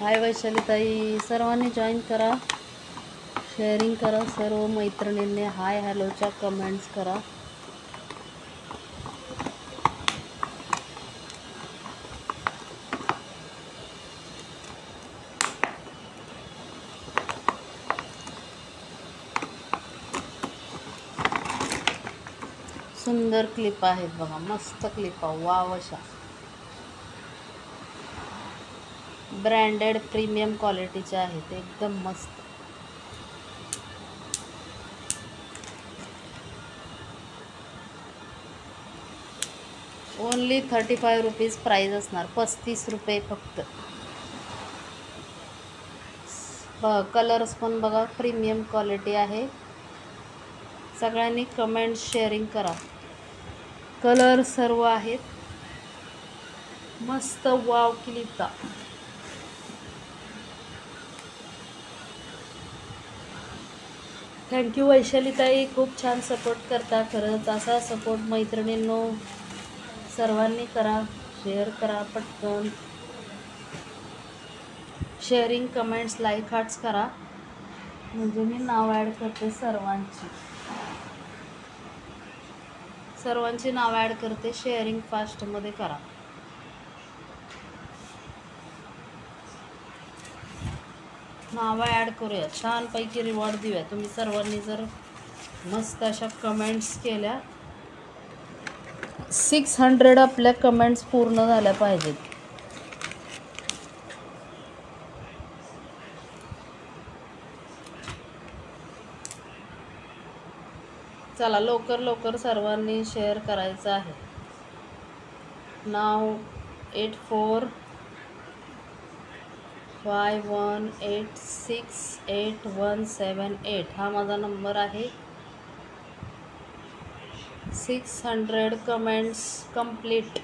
हाय वैशाली ताई, सर्वांनी जॉईन करा, शेअरिंग करा. सर्व मैत्रिणींनी हाय हॅलोच्या कमेंट्स करा. सुंदर क्लिप आहेत बघा, मस्त क्लिप वाव अशा ब्रँडेड प्रीमियम क्वालिटीच्या आहेत, एकदम मस्त. ओनली 35 रुपीज प्राईज असणार, 35 रुपये फक्त. कलर्स पण बघा, प्रीमियम क्वालिटी आहे. सगळ्यांनी कमेंट शेअरिंग करा. कलर सर्व आहेत मस्त. Wow clip. थँक्यू वैशाली ताई, खूप छान सपोर्ट करता. खरंच असा सपोर्ट मैत्रिणींनो सर्वांनी करा, शेअर करा पटकन. शेअरिंग, कमेंट्स, लाईक, हार्ट्स करा, म्हणजे मी नाव ॲड करते सर्वांची नाव ॲड करते. शेअरिंग फास्टमध्ये करा. नावं ॲड करूया, छानपैकी रिवॉर्ड देऊया. तुम्ही सर्वांनी जर मस्त अशा कमेंट्स केल्या, 600 आपल्या कमेंट्स पूर्ण झाल्या पाहिजेत. चला लवकर लवकर सर्वांनी शेअर करायचं आहे. नाव 8451868178 हा माझा नंबर आहे. 600 comments complete.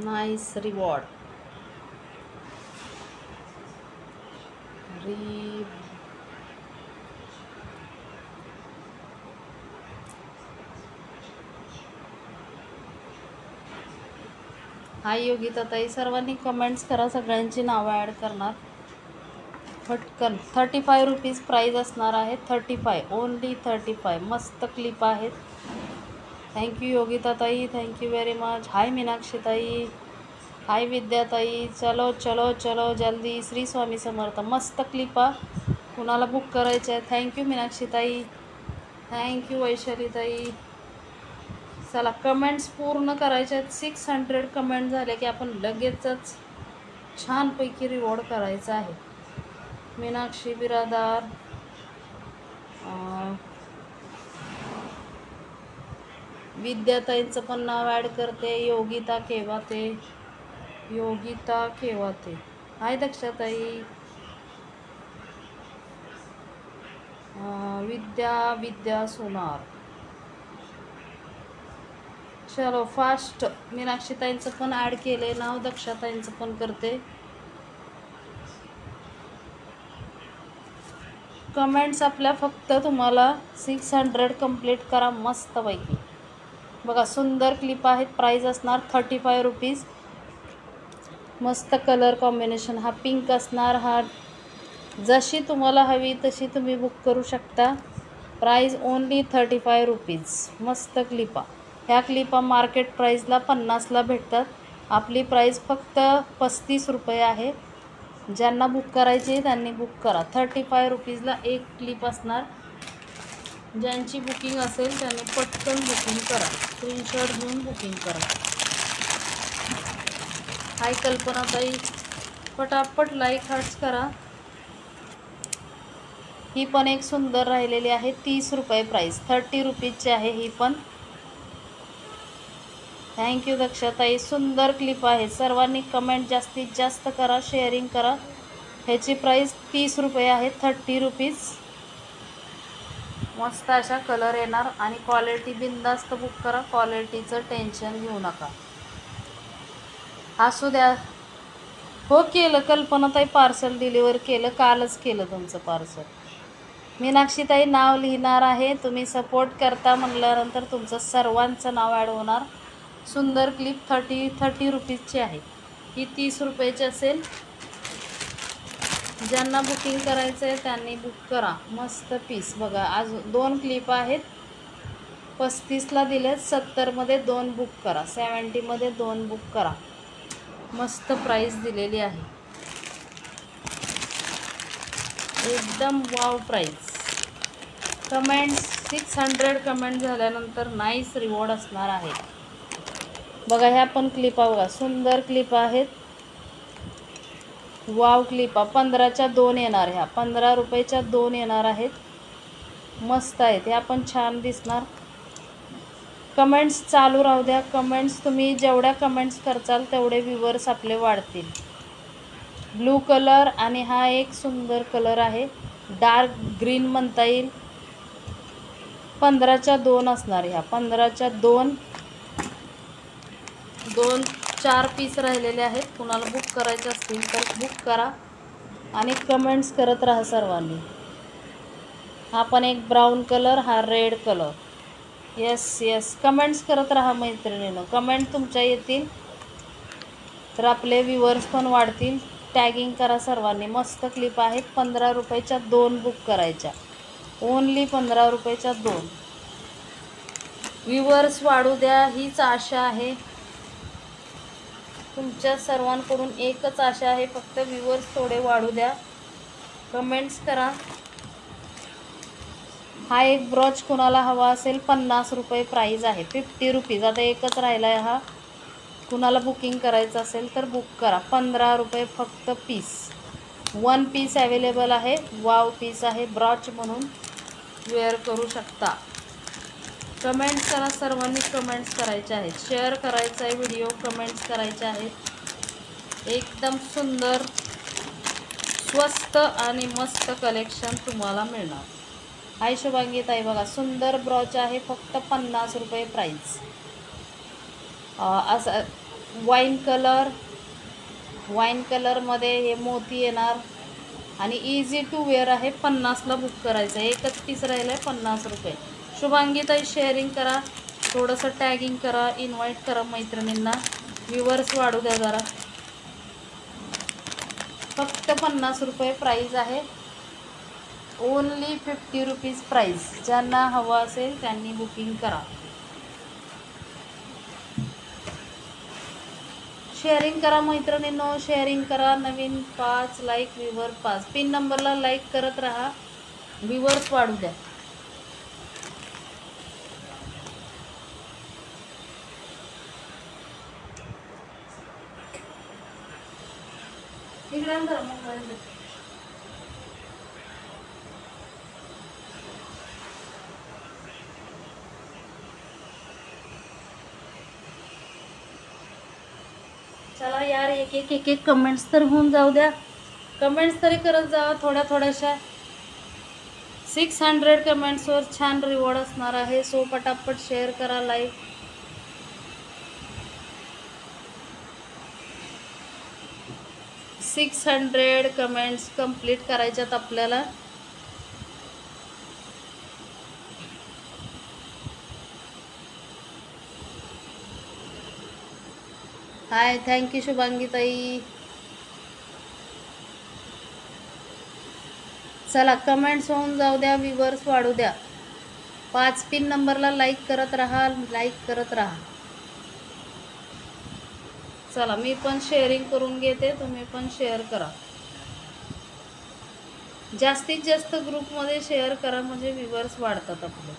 Nice reward. Hi Yogita ताई, सर्वांनी कमेंट्स करा, सगळ्यांची नावं ॲड करणार पटकन. 35 रुपीज प्राईज असणार आहे. 35, ओनली 35. मस्त क्लिप आहेत. थँक्यू योगिता ताई, थँक्यू व्हेरी मच. हाय मीनाक्षी ताई, हाय विद्या ताई. चलो चलो चलो जल्दी. श्री स्वामी समर्थ. मस्त क्लिपा, कुणाला बुक करायचे आहे. थँक्यू मीनाक्षी ताई, थँक्यू वैशाली ताई. चला कमेंट्स पूर्ण करायचे आहेत. 600 कमेंट झाले की आपण लगेचच छानपैकी रिवॉर्ड करायचा आहे. मीनाक्षी बिरादार, विद्याताईंचं पण नाव ॲड करते. योगिता केवाते, हाय दक्षाताई. विद्या सोनार. चलो फास्ट. मीनाक्षीताईंचं पण ॲड केले नाव, दक्षाताईंचं पण करते. कमेंट्स आपल्या फक्त तुम्हाला 600 कंप्लीट करा मस्तपैकी. बघा सुंदर क्लिप आहेत. प्राईज असणार 35 रुपीज. मस्त कलर कॉम्बिनेशन. हा पिंक असणार. हा जशी तुम्हाला हवी तशी तुम्ही बुक करू शकता. Price only 35 rupees. मस्त क्लिपा. ह्या क्लिपा मार्केट प्राईजला 50ला भेटतात. आपली प्राईज फक्त 35 रुपये आहे. ज्यांना बुक करायचे त्यांनी बुक करा. 35 रुपीजला एक क्लिप असणार. ज्यांची बुकिंग असेल त्यांनी पटकन बुकिंग करा, स्क्रीनशॉट घेऊन बुकिंग करा. हाय कल्पनाताई, पटापट लाईक हार्ट्स करा. ही पण एक सुंदर राहिलेली आहे. 30 रुपये प्राईस. 30 रुपीजची आहे ही पण. थँक्यू दक्षाताई. सुंदर क्लिप आहे. सर्वांनी कमेंट जास्तीत जास्त करा, शेअरिंग करा. ह्याची प्राईस 30 रुपये आहे. 30 रुपीज. मस्त अशा कलर येणार आणि क्वालिटी बिनधास्त बुक करा. क्वालिटीचं टेन्शन घेऊ नका. असू द्या. हो केलं, कल्पनाताई पार्सल डिलिव्हर केलं, कालच केलं तुमचं पार्सल. मीनाक्षीताई नाव लिहिणार आहे, तुम्ही सपोर्ट करता म्हणल्यानंतर तुमचं सर्वांचं नाव ॲड होणार. सुंदर क्लिप 30 रुपीजची आहे, ही 30 रुपयाची असेल. ज्यांना बुकिंग करायचं आहे त्यांनी बुक करा. मस्त पीस बघा. आज 2 क्लिप आहेत, 35ला दिलेत, 70मध्ये 2 बुक करा, 70मध्ये 2 बुक करा. मस्त प्राईस दिलेली आहे, एकदम वाव प्राईस. कमेंट 600 कमेंट झाल्यानंतर नाईस रिवॉर्ड असणार आहे. बघा ह्या पण क्लिपा बघा, सुंदर क्लिप आहेत, वाव क्लिपा. 15च्या 2 येणार, ह्या 15 रुपयाच्या 2 येणार आहेत. मस्त आहेत, ह्या पण छान दिसणार. कमेंट्स चालू राहू द्या. कमेंट्स तुम्ही जेवढ्या कमेंट्स करचाल तेवढे व्ह्यूवर्स आपले वाढतील. ब्लू कलर आणि हा एक सुंदर कलर आहे, डार्क ग्रीन म्हणता येईल. 15च्या 2 असणार, ह्या 15च्या 2. 4 पीस राहिलेले आहेत. कुणाला बुक करायचे असतील तर बुक करा आणि कमेंट्स करत राहा सर्वांनी. हा पण एक ब्राऊन कलर, हा रेड कलर. येस कमेंट्स करत राहा मैत्रिणीनं. कमेंट तुमच्या येतील तर आपले व्ह्यूवर्स पण वाढतील. टॅगिंग करा सर्वांनी. मस्त क्लिप आहेत. 15 रुपयाच्या 2 बुक करायच्या, ओनली 15 रुपयाच्या 2. व्ह्यूवर्स वाढू द्या, हीच आशा आहे तुमच्या सर्वांकडून. एकच आशा आहे, फक्त व्ह्यूवर्स थोडे वाढू द्या. कमेंट्स करा. हा एक ब्रॉच कुणाला हवा असेल 50 रुपये प्राईज आहे, 50 रुपीज. आता एकच राहिला आहे हा. कुणाला बुकिंग करायचं असेल तर बुक करा. 15 रुपये फक्त पीस. 1 पीस अवेलेबल आहे. वाव पीस आहे, ब्रॉच म्हणून वेअर करू शकता. कमेंट्स करा सर्वांनी. कमेंट्स करायचे आहेत, शेअर करायचा आहे व्हिडिओ, कमेंट्स करायचे आहेत. एकदम सुंदर स्वस्त आणि मस्त कलेक्शन तुम्हाला मिळणार. हाय शुभांगी ताई बघा, सुंदर ब्रॉच आहे, फक्त 50 रुपये प्राईस. असं वाईन कलरमध्ये हे मोती येणार आणि इझी टू वेअर आहे. 50ला बुक करायचं आहे, एकच पीस राहिलं आहे, 50 रुपये. शुभांगी ताई शेअरिंग करा, थोडंसं टॅगिंग करा, इन्व्हाइट करा मैत्रिणींना. व्ह्यूवर्स वाढू द्या जरा. फक्त 50 रुपये प्राईज आहे, ओनली 50 रुपीज प्राईस. ज्यांना हवं असेल त्यांनी बुकिंग करा. शेअरिंग करा मैत्रिणींनो, शेअरिंग करा. नवीन 5 लाईक, व्ह्यूवर 5. पिन नंबरला लाईक करत राहा, व्ह्यूवर्स वाढू द्या. चला यार, एक कमेंट्स तर होऊन जाऊ द्या. कमेंट्स तरी करत जावा थोड्याशा. 600 कमेंट्सवर छान रिवॉर्ड असणार आहे. सो पटापट शेअर करा, लाईक. $600 कमेंट्स कंप्लीट करायच्यात आपल्याला. हाय, थँक्यू शुभांगी ताई. चला कमेंट्स होऊन जाऊ द्या, व्ह्यूवर्स वाढू द्या. 5 पिन नंबरला लाईक करत राहा, लाईक करत राहा. चला मी पण शेअरिंग करून घेते, तुम्ही पण शेअर करा. जास्तीत जास्त ग्रुपमध्ये शेअर करा, म्हणजे व्ह्यूवर्स वाढतात आपले.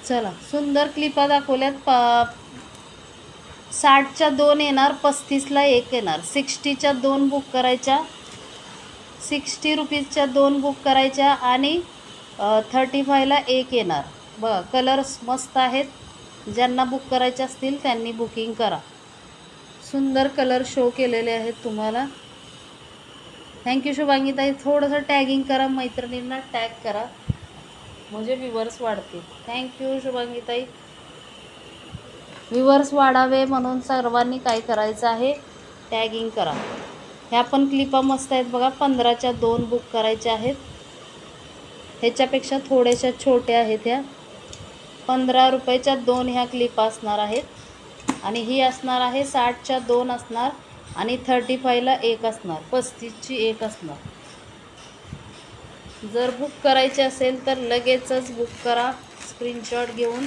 चला सुंदर क्लिपा दाखवल्यात. 60च्या 2 येणार, 35ला 1 येणार. 60च्या 2 बुक करायच्या, 60 रुपीजच्या 2 बुक करायच्या आणि 35ला 1 येणार. बघा कलर्स मस्त आहेत. ज्यांना बुक करायचे असतील त्यांनी बुकिंग करा. सुंदर कलर शो केलेले आहेत तुम्हाला. थँक्यू शुभांगीताई. थोडंसं टॅगिंग करा, मैत्रिणींना टॅग करा म्हणजे व्ह्यूवर्स वाढतील. थँक्यू शुभांगीताई. व्ह्यूवर्स वाढावे म्हणून सर्वांनी काय करायचं आहे, टॅगिंग करा. ह्या पण क्लिपा मस्त आहेत बघा. 15च्या 2 बुक करायच्या आहेत. ह्याच्यापेक्षा थोड्याशा छोट्या आहेत ह्या. 15 रुपयाच्या 2 ह्या क्लिपा असणार आहेत. आणि ही असणार आहे 60च्या 2 असणार आणि 35ला 1 असणार, 35ची 1 असणार. जर बुक करायचे असेल तर लगेचच बुक करा स्क्रीनशॉट घेऊन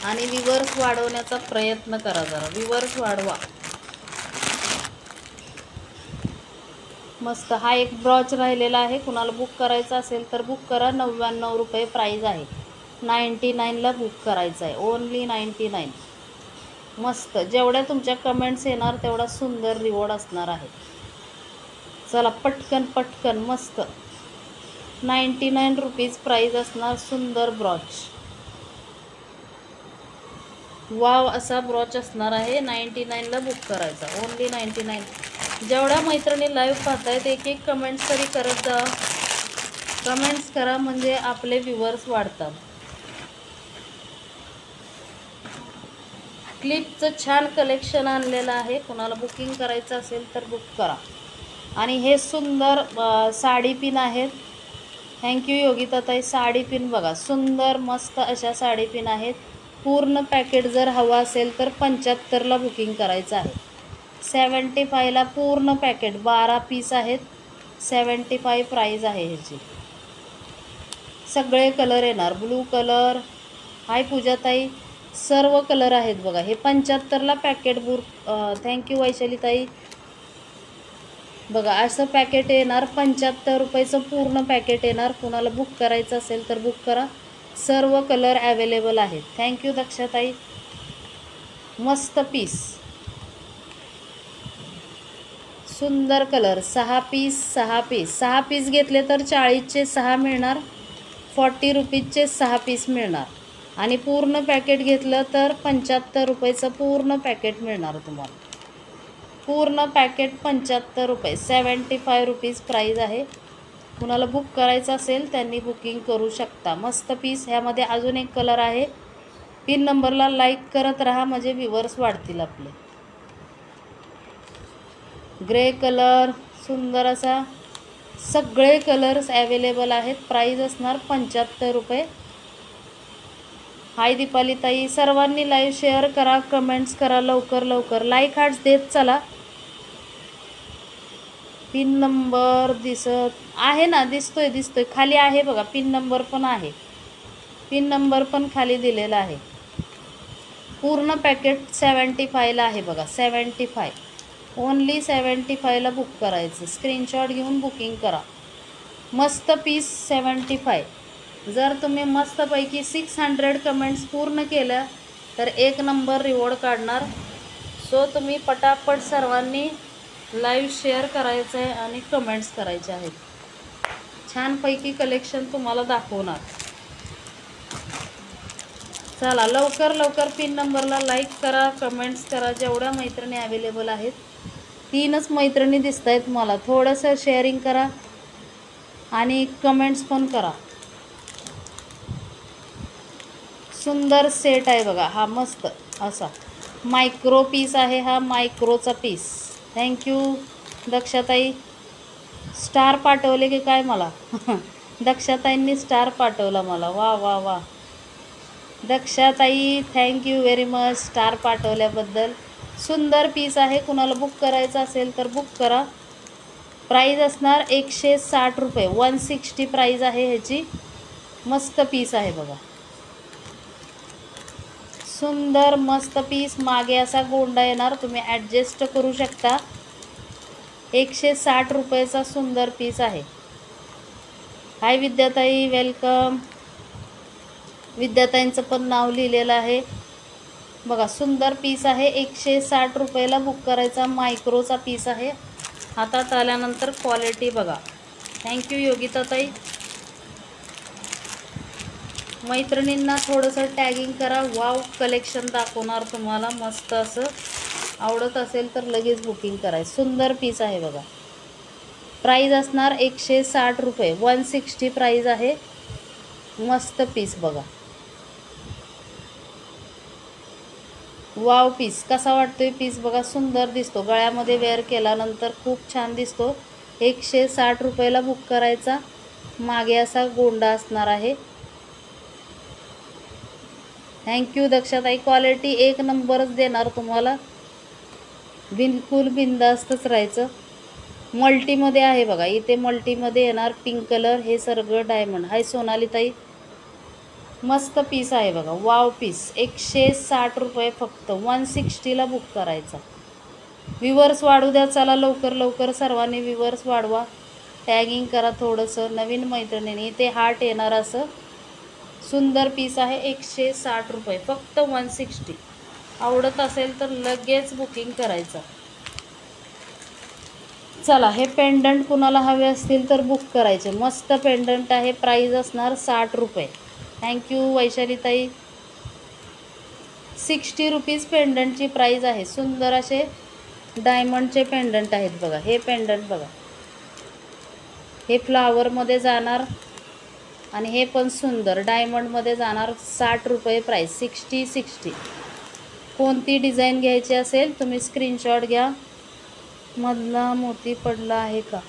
आणि व्ह्यूवर्स वाढवण्याचा प्रयत्न करा. जरा व्ह्यूवर्स वाढवा. मस्त. हा एक ब्रॉच राहिलेला आहे. कुणाला बुक करायचा असेल तर बुक करा. 99 रुपये प्राईज आहे. 99ला बुक करायचं आहे. ओनली 99. मस्त. जेवढ्या तुमच्या कमेंट्स येणार तेवढा सुंदर रिवॉर्ड असणार आहे. चला पटकन पटकन. मस्त. 99 रुपीज प्राईज असणार. सुंदर ब्रॉच. वाव असा ब्रॉच असणार आहे. 99ला बुक करायचा. ओनली 99. जेवढ्या मैत्रिणी लाईव्ह पाहतायत एक एक कमेंट्स तरी करत जा. कमेंट्स करा म्हणजे आपले व्ह्यूवर्स वाढतात. क्लिपचं छान कलेक्शन आणलेलं आहे. कुणाला बुकिंग करायचं असेल तर बुक करा. आणि हे सुंदर साडी पिन आहेत. थँक्यू योगिताताई. साडी पिन बघा, सुंदर मस्त अशा साडी पिन आहेत. पूर्ण पॅकेट जर हवा असेल तर 75ला बुकिंग करायचं आहे. 75ला पूर्ण पॅकेट 12 पीस आहेत. 75 प्राईज आहे ह्याची. सगळे कलर येणार. Blue colour. हाय पूजाताई. सर्व कलर आहेत बघा. हे 75ला पॅकेट थँक्यू वैशालीताई. बघा असं पॅकेट येणार. 75 रुपयाचं पूर्ण पॅकेट येणार. कुणाला बुक करायचं असेल तर बुक करा. सर्व कलर अवेलेबल आहेत. थँक्यू दक्षाताई. मस्त पीस. सुंदर कलर. 6 पीस 6 पीस 6 पीस घेतले तर 40चे 6 मिळणार. 40 रुपीजचे 6 पीस मिळणार. आणि पूर्ण पॅकेट घेतलं तर 75 रुपयाचं पूर्ण पॅकेट मिळणार तुम्हाला. पूर्ण पॅकेट 75 रुपये. 75 रुपीज प्राईज आहे. कुणाला बुक करायचं असेल त्यांनी बुकिंग करू शकता. मस्त पीस. ह्यामध्ये अजून एक कलर आहे. पिन नंबरला लाईक करत राहा म्हणजे व्ह्यूवर्स वाढतील आपले. Grey colour. सुंदर असा. सगळे कलर्स अवेलेबल आहेत. प्राईज असणार 75 रुपये. हाय दीपालीताई. सर्वांनी लाईव्ह शेअर करा, कमेंट्स करा लवकर लवकर. लाईक हार्ट्स देत चला. पिन नंबर दिसत आहे ना? दिसतोय दिसतोय. खाली आहे बघा. पिन नंबर पण आहे. पिन नंबर पण खाली दिलेला आहे. पूर्ण पॅकेट 75ला आहे बघा. 75. ओनली 75ला बुक करायचं. स्क्रीनशॉट घेऊन बुकिंग करा. मस्त पीस 75. जर तुम्ही मस्तपैकी 600 कमेंट्स पूर्ण केल्या तर 1 नंबर रिवॉर्ड काढणार. सो तुम्ही पटापट सर्वांनी लाईव्ह शेअर करायचं आहे आणि कमेंट्स करायचे आहेत. छानपैकी कलेक्शन तुम्हाला दाखवणार. चला लवकर लवकर पिन नंबरला लाईक करा, कमेंट्स करा. जेवढ्या मैत्रिणी अवेलेबल आहेत 3च मैत्रिणी दिसत आहेत मला. थोडंसं शेअरिंग करा आणि कमेंट्स पण करा. सुंदर सेट आहे बघा. हा मस्त असा मायक्रो पीस आहे. हा मायक्रोचा पीस. थँक्यू दक्षाताई. स्टार पाठवले की काय मला? दक्षाताईंनी स्टार पाठवला मला. वा वा वा दक्षाताई, थँक्यू व्हेरी मच स्टार पाठवल्याबद्दल. सुंदर पीस आहे. कुणाला बुक करायचं असेल तर बुक करा. प्राईज असणार 160 रुपये. 160 प्राईज आहे ह्याची. मस्त पीस आहे बघा. सुंदर मस्त पीस. मागे असा गोंडा येणार. तुम्ही ॲडजस्ट करू शकता. 160 रुपयाचा सुंदर पीस आहे. हाय विद्याताई. वेलकम. विद्याताईंचं पण नाव लिहिलेलं आहे बघा. सुंदर पीस आहे. 160 रुपयाला बुक करायचा. मायक्रोचा पीस आहे. हातात आल्यानंतर क्वालिटी बघा. थँक्यू योगिताताई. मैत्रिणींना थोडंसं टॅगिंग करा. वाव कलेक्शन दाखवणार तुम्हाला मस्त असं. आवडत असेल तर लगेच बुकिंग करायचं. सुंदर पीस आहे बघा. प्राईज असणार 160 रुपये. 160 प्राईज आहे. मस्त पीस बघा. वाव पीस कसा वाटतोय पीस बघा. सुंदर दिसतो. गळ्यामध्ये वेअर केल्यानंतर खूप छान दिसतो. 160 रुपयाला बुक करायचा. मागे असा गोंडा असणार आहे. थँक्यू दक्षाताई. क्वालिटी एक नंबरच देणार तुम्हाला. बिलकुल बिंदास्तच राहायचं. मल्टीमध्ये आहे बघा. इथे मल्टीमध्ये येणार. Pink colour. हे सगळं डायमंड. हाय सोनालीताई. मस्त पीस आहे बघा. Wow piece. 160 रुपये फक्त. 160ला बुक करायचा. व्ह्यूवर्स वाढू द्या. चला लवकर लवकर सर्वांनी व्ह्यूवर्स वाढवा. टॅगिंग करा थोडंसं. नवीन मैत्रिणींनी इथे हार्ट येणार असं सुंदर पीस आहे. 160 रुपये फक्त. 160. आवडत असेल तर लगेच बुकिंग करायचं. चला हे पेंडंट कुणाला हवे असतील तर बुक करायचे. मस्त पेंडंट आहे. प्राईज असणार 60 रुपये. थँक्यू वैशालीताई. 60 रुपीज पेंडंटची प्राईज आहे. सुंदर असे डायमंडचे पेंडंट आहेत बघा. हे पेंडंट बघा. हे फ्लावरमध्ये जाणार आणि हे पण सुंदर डायमंडमध्ये जाणार. 60 रुपये प्राईज. 60. कोणती डिझाईन घ्यायची असेल तुम्ही स्क्रीनशॉट घ्या. मधला मोती पडला आहे का?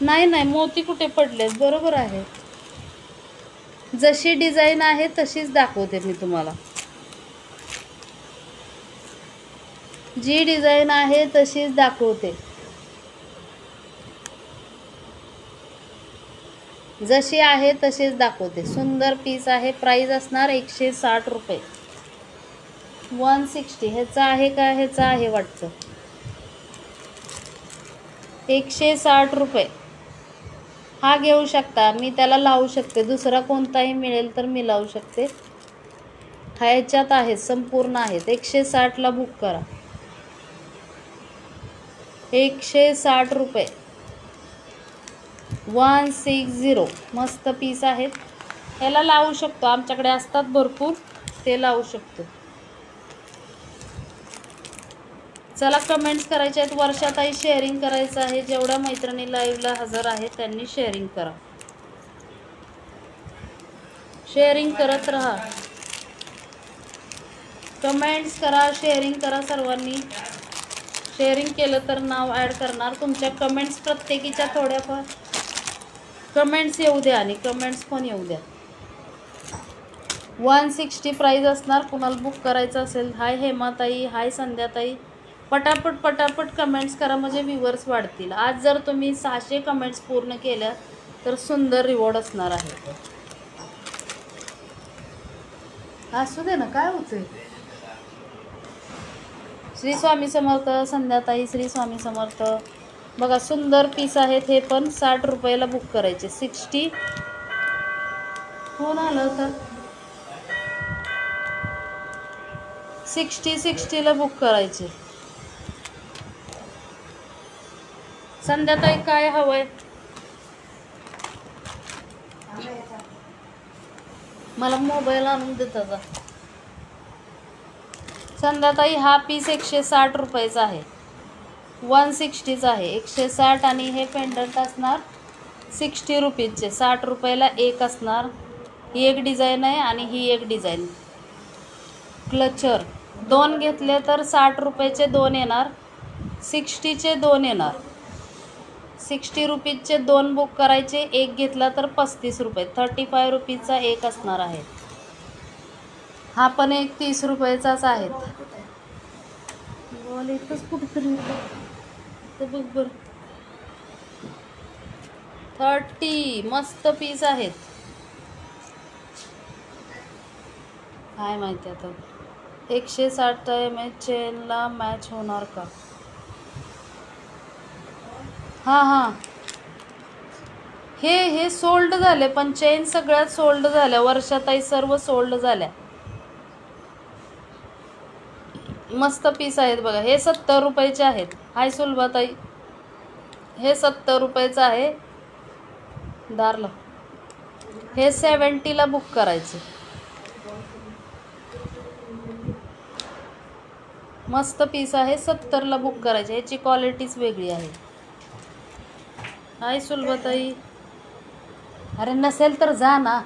नाही मोती कुठे पडलेत. बरोबर आहे. जशी डिझाईन आहे तशीच दाखवते मी तुम्हाला. जी डिझाईन आहे तशीच दाखवते. जशी आहे तशीच दाखवते. सुंदर पीस आहे. प्राईज असणार 160 रुपये. 160. ह्याचा आहे का? ह्याचा आहे वाटतं. 160 रुपये. हा घेऊ शकता. मी त्याला लावू शकते. दुसरा कोणताही मिळेल तर मी लावू शकते. ह्याच्यात आहेत. संपूर्ण आहेत. 160ला बुक करा. 160 रुपये. 160. मस्त पीस आहेत. ह्याला लावू शकतो. आमच्याकडे असतात भरपूर. ते लावू शकतो. चला कमेंट्स करायचे आहेत. वर्षाताई शेअरिंग करायचं आहे. जेवढ्या मैत्रिणी लाईव्हला हजर आहेत त्यांनी शेअरिंग करा. शेअरिंग करत राहा. कमेंट्स करा. शेअरिंग करा. सर्वांनी शेअरिंग केलं तर नाव ॲड करणार. तुमच्या कमेंट्स प्रत्येकीच्या थोड्याफार कमेंट्स येऊ द्या आणि कमेंट्स पण येऊ द्या. 160 प्राईज असणार. कुणाला बुक करायचं असेल. हाय हेमाताई. हाय संध्याताई. पटापट कमेंट्स करा म्हणजे व्ह्यूवर्स वाढतील. आज जर तुम्ही 600 कमेंट्स पूर्ण केल्या तर सुंदर रिवॉर्ड असणार आहे. असू दे ना. काय होतंय. श्री स्वामी समर्थ. संध्याताई. श्री स्वामी समर्थ. बघा सुंदर पीस आहेत. हे पण 60 रुपयाला बुक करायचे. 60. कोण आलं तर 60ला बुक करायचे. संध्याताई काय हवंय? मला मोबाईल आणून देता. संध्याताई हा पीस 160 रुपयाचा आहे. 160चा आहे. 160 आणि हे पेंडंट असणार 60 रुपीजचे. 60 रुपयाला एक असणार. ही एक डिझाईन आहे आणि ही एक डिझाईन. क्लचर 2 घेतले तर 60 रुपयाचे 2 येणार. 60चे 2 येणार. 60 रुपीजचे 2 बुक करायचे. एक घेतला तर 35 रुपये. 35 रुपीजचा एक असणार आहे. हा पण एक 30 रुपयाचाच आहे. बॉल एकच कुठेतरी तर बघ बरं. 30. मस्त पीस आहेत. काय माहिती आता. 160 mAh चेनला मॅच होणार का? हां हे सोल्ड झाले. पण चेन सगळ्यात सोल्ड झाल्या. वर्षाताई सर्व सोल्ड झाल्या. मस्त पीस आहेत बघा. हे 70 रुपयाचे आहेत. हाय सुलभाताई. हे 70 रुपयाचं आहे. दारला हे 70ला बुक करायचे. मस्त पीस आहे. 70ला बुक करायचे. ह्याची क्वालिटीच वेगळी आहे. हाय सुलभाताई. अरे नसेल तर जा ना.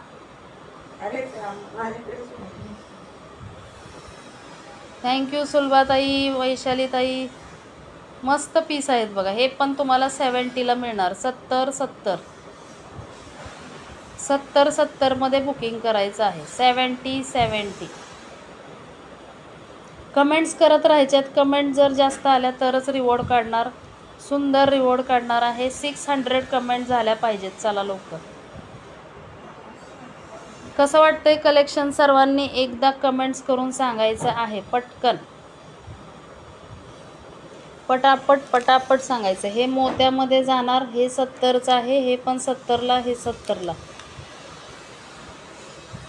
थँक्यू सुलभाताई, वैशालीताई. मस्त पीस आहेत बघा. हे पण तुम्हाला 70ला मिळणार. 70 मध्ये बुकिंग करायचं आहे. 70. कमेंट्स करत राहायच्यात. कमेंट जर जास्त आल्या तरच रिवॉर्ड काढणार. सुंदर रिवॉर्ड काढणार आहे. 600 कमेंट झाल्या पाहिजेत. चला लवकर. कसं वाटतंय कलेक्शन? सर्वांनी एकदा कमेंट्स करून सांगायचं आहे. पटकन पटापट सांगायचं. हे मोत्यामध्ये जाणार. हे 70चं आहे. हे पण 70ला. हे 70ला.